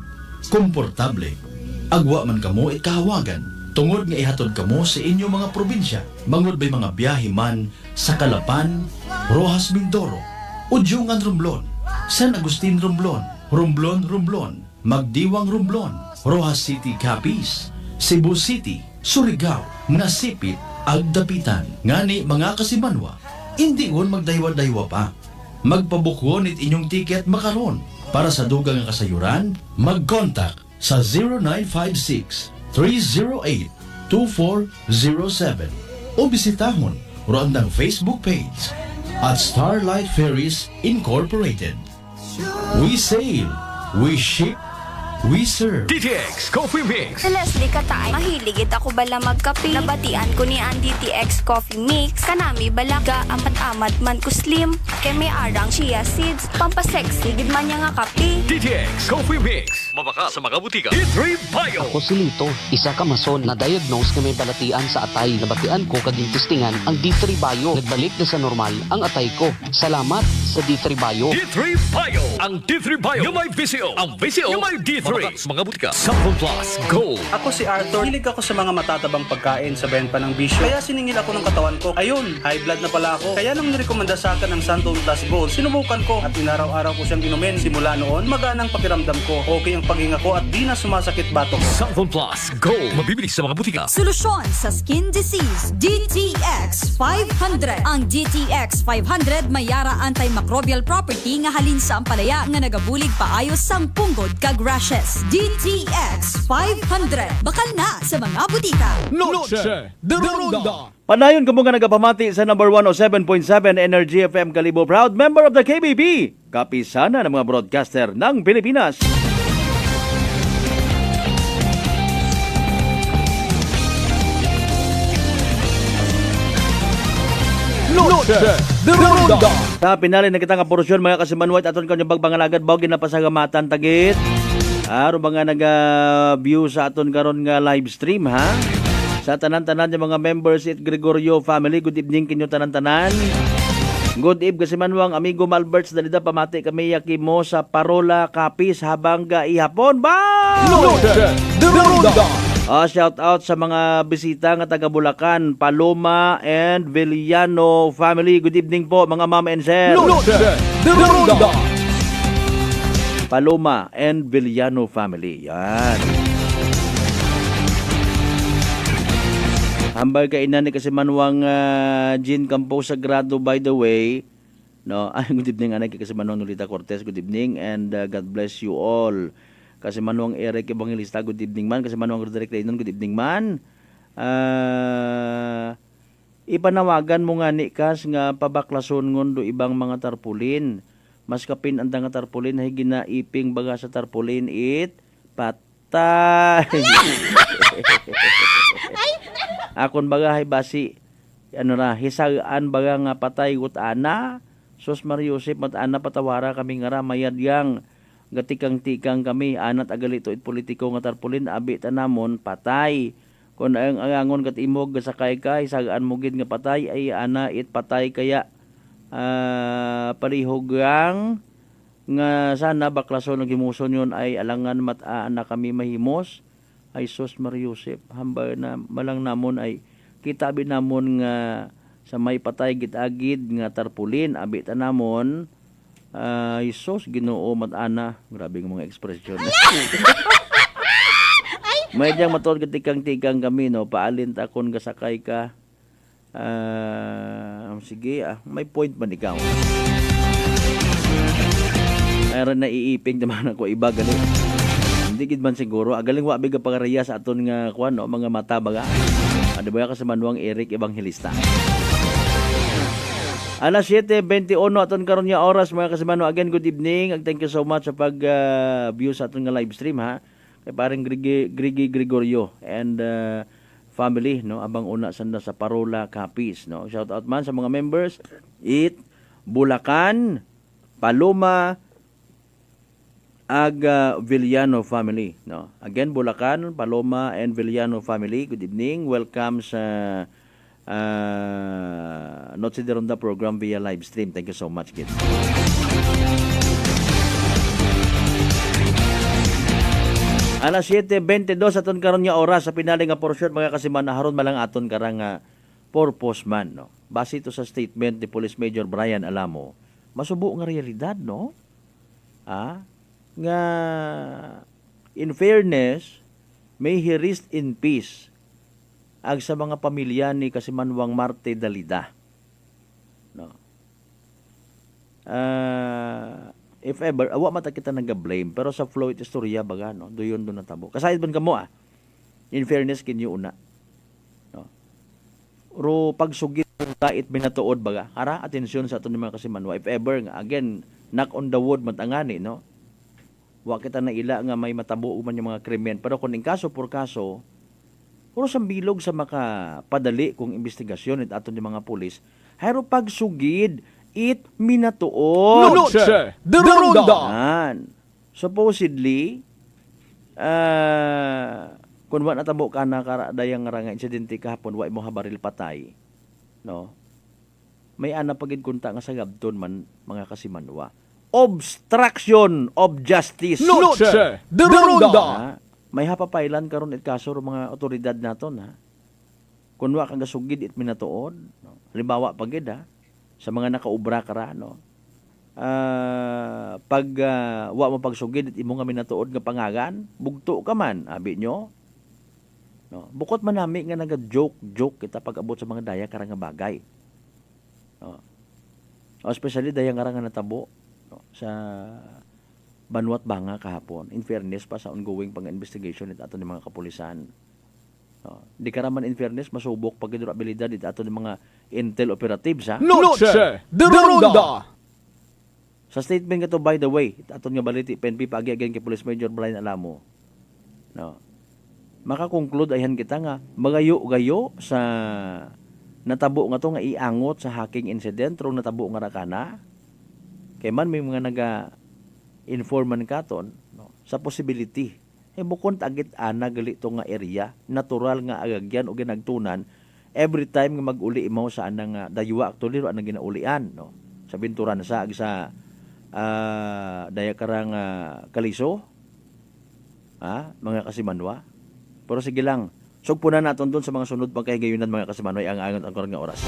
komportable. Agwa man kamo ikahawagan, tungod nga ihatod kamo sa inyong mga probinsya. Mangod ba'y mga biyahe man sa Calapan, Rojas Mindoro, Udyungan Romblon, San Agustin Romblon, Romblon, Magdiwang Romblon, Rojas City Capiz, Cebu City, Surigao, Nasipit, Agdapitan. Ngani mga kasimanwa, hindi on magdaywa-daywa pa. Magpabukwon it inyong tiket makaron. Para sa dugang kasayuran, mag-contact sa 0956-308-2407 o bisitahon roandang Facebook page at Starlight Ferries Incorporated. We sail, we ship, we serve. DTX Coffee Mix. Si Leslie Katay, mahiligit ako bala magkape. Nabatian ko ni ang DTX Coffee Mix. Kanami balaga, amat-amat man ko slim. Kay may arang chia seeds, pampasexy, gid man niya nga kape. DTX Coffee Mix. Mabaka sa mga butika. D3 Bio. Ako si Lito, isa ka mason na diagnose na may balatian sa atay. Nabatian ko kaging testingan ang D3 Bio. Nagbalik na sa normal ang atay ko. Salamat sa D3 Bio. D3 Bio. Ang D3 Bio. Yung may Vizio. Ang Vizio. Yung may D3. Mabaka sa mga butika. Sample Plus Gold. Ako si Arthur. Hilig ako sa mga matatabang pagkain sa bayan pa ng bisyo. Kaya siningil ako ng katawan ko. Ayun, high blood na pala ako. Kaya nang nirekomenda sa akin ng Santon Plus Gold, sinubukan ko at inaraw-araw ko siyang inumin. Simula noon, maganang pakiramdam ko. Okay ang paghinga ko at di na sumasakit batok. Sample Plus Gold. Mabibili sa mga butika. Solusyon sa skin disease, DTX 500. Ang DTX 500 may yara anti antimicrobial property nga halin sa ampalaya nga nagabulig paayos sang punggod kag rashes. DTX 500 bakal na sa mga butika. Noche de Ronda. Panayon kamo nga nagapamati sa number 107.7 Energy FM Kalibo, proud member of the KBP. Kapisana ng mga broadcaster ng Pilipinas. Noche de Ronda. Sa pinali na kita nga porsyon mga kasimanwait aton kanyang bagbangalagad baw ginapasagamatan tagit. Aron mga naga-view sa aton karon nga live stream ha. Sa tanan-tanan yung mga members at Gregorio family, good evening kinyo tanan-tanan. Good evening kasimanwang amigo Malberts dalida pamati kami yakimo sa Parola Capiz habang ihapon ba. Noche de Ronda. Shout out sa mga bisita nga taga Bulacan, Paloma and Villano family. Good evening po mga ma'am and sir. Noche de Ronda. Paloma and Villano family. Yan. Hambal kay inani kasi manwang Jean Campo Sagrado by the way. No, good evening anay kay kasi manwang Nolita Cortez. Good evening and God bless you all. Kasi manwang Eric Evangelista, good evening man. Kasi manwang Roderick Reynon, good evening man. Ipanawagan mo nga ni Kas nga pabaklason ngondo ibang mga tarpulin. Mas kapin ang nga tarpulin ay ginaiping baga sa tarpulin patay. Akon baga hay basi hisagaan baga nga patay gut ana. Sus Mariusip mat ana patawara kami nga ramayadyang gatikang-tikang kami anat agalito it politiko nga tarpulin abi tanamon patay. Kun ang angon kat imog gasakay ka hisagaan mo gid nga patay ay ana it patay kaya palihogang nga sana baklason ng gimuson yun ay alangan ana kami mahimos. Ay sus Mariusip hamba na malang namon ay kita abi namon nga sa may patay gitagid nga tarpulin abi tanamon ay sus Ginoo mat-ana grabe ng mga ekspresyon. May diyang matod gatikang-tikang kami no paalin ta kon gasakay ka sige may point man ikaw. Mayroon na iiping naman ako iba gali. Hindi gid man siguro agaling wa biga pangaraya sa aton nga kuan no mga mata baga. Ano ba ka sa manuang Eric Evangelista. Alas 7:21 aton karon nga oras mga kasimano. Again good evening. Thank you so much sa pag view sa aton nga live stream ha. Kay paring Gregorio and family no abang una sanda sa Parola Capiz no. Shout out man sa mga members Bulacan, Paloma Villano family no. Again Bulacan, Paloma and Villano family. Good evening. Welcome sa Noche de Ronda program via live stream. Thank you so much kids. Alas 7:22 aton karon nga oras sa pinali nga porsyon mga kasiman haron malang aton karang purpose man no. Base ito sa statement ni Police Major Brian Alamo, masubo nga realidad no. Nga in fairness may he rest in peace ag sa mga pamilya ni Kasimanwang Marte Dalida no. If ever awa mata kita nag-blame pero sa flow it istorya baga no doon natabo kasayad man kamo in fairness kinyo una no. Ro pagsugit tait binatuod baga ara atensyon sa aton mga Kasimanwa if ever nga again knock on the wood matangani no. Wa kita na ila nga may matabo man yung mga krimen. Pero kung in kaso por kaso, puro sa bilog sa makapadali kung investigasyon at aton yung mga pulis, hayro pagsugid, minatuod. Noche de Ronda. Supposedly, kung wa natabo ka na karadayang nga insidente kahapon, wa mo habaril patay, no? May ana pagid kunta nga sa gabton man mga Kasimanwa. Obstruction of justice. Noche de Ronda. May hapapailan karon it kaso mga otoridad naton ha. Kun wa kang gasugid it minatuod, no? Halimbawa pagid sa mga nakaubra kara no. Pag wa mo pagsugid it imo nga minatuod nga pangagan, bugto ka man abi nyo. No, bukod man nami nga naga-joke kita pag abot sa mga daya karang nga bagay. No. Especially dahil nga natabo no, sa Banwat Banga kahapon. In fairness pa sa ongoing pang-investigation ito ato ng mga kapulisan. No, di ka raman in fairness masubok pagdurabilidad ito ato ng mga intel operatives ha. Noche de Ronda. Sa statement nga to, by the way, aton nga baliti PNP pagi again kay Police Major Brian Alamo. No. Makakonclude ayhan kita nga magayo-gayo sa natabo nga to nga iangot sa hacking incident rong natabo nga rakana. Kay man may mga informan katon no, sa possibility bukod agit ana gali to nga area natural nga agagyan o ginagtunan every time nga mag-uli mo sa anang daywa actually ro anang ginaulian no sa binturan sa daya karang Kaliso mga kasimanwa pero sige lang sugpunan naton doon sa mga sunod pagkahigayunan mga kasimanwa ang angon ang nga oras.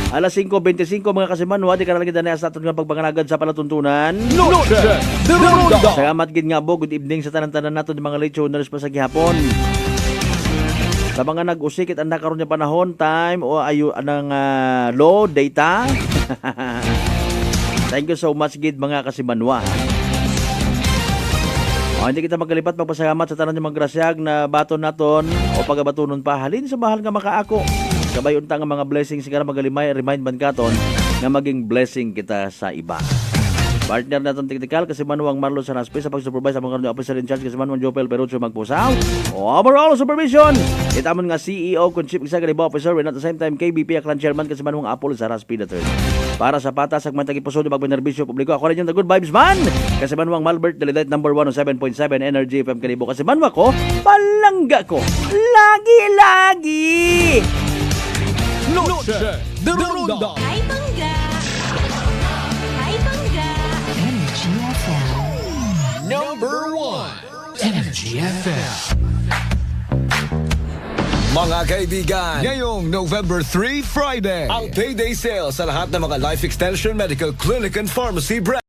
Alas 5:25 mga kasimanwa, di ka nalagyan na sa aton nga pagbanganagad sa palatuntunan. Noche de Ronda. Salamat gid nga bo, good evening sa tanan-tanan nato ng mga late tuners pa sa gihapon. Sa mga nag-usikit anda karon nga panahon, time o ayo anang low data. Thank you so much gid mga kasimanwa. Hindi kita magkalipat magpasalamat sa tanan ng mga grasyag na baton naton o pagabatunon pa halin sa mahal nga makaako. Sabay unta nga mga blessings sigara magalimay remind man katon nga maging blessing kita sa iba. Partner naton technical kasi Manuang Marlon Sanaspe sa pag-supervise sa mga officer in charge kasi Manuang Jopel Perucho magpusaw. Overall supervision. Itamon nga CEO kun Chief Executive Officer and at the same time KBP Aklan Chairman kasi Manuang Apple Saraspe III. Para sa patas sa mga tagipuso di magbenerbisyo publiko ako rin yung the good vibes man. Kasi Manuang Malbert Delight number 107.7 Energy FM Kalibo kasi Manuang ko palangga ko lagi-lagi. Noche de Ronda. Ay, bangga! Ay, bangga! Energy FM. Number 1. Energy FM. Mga kaibigan, ngayong November 3, Friday, ang payday sale sa lahat ng mga Life Extension Medical Clinic and Pharmacy branch.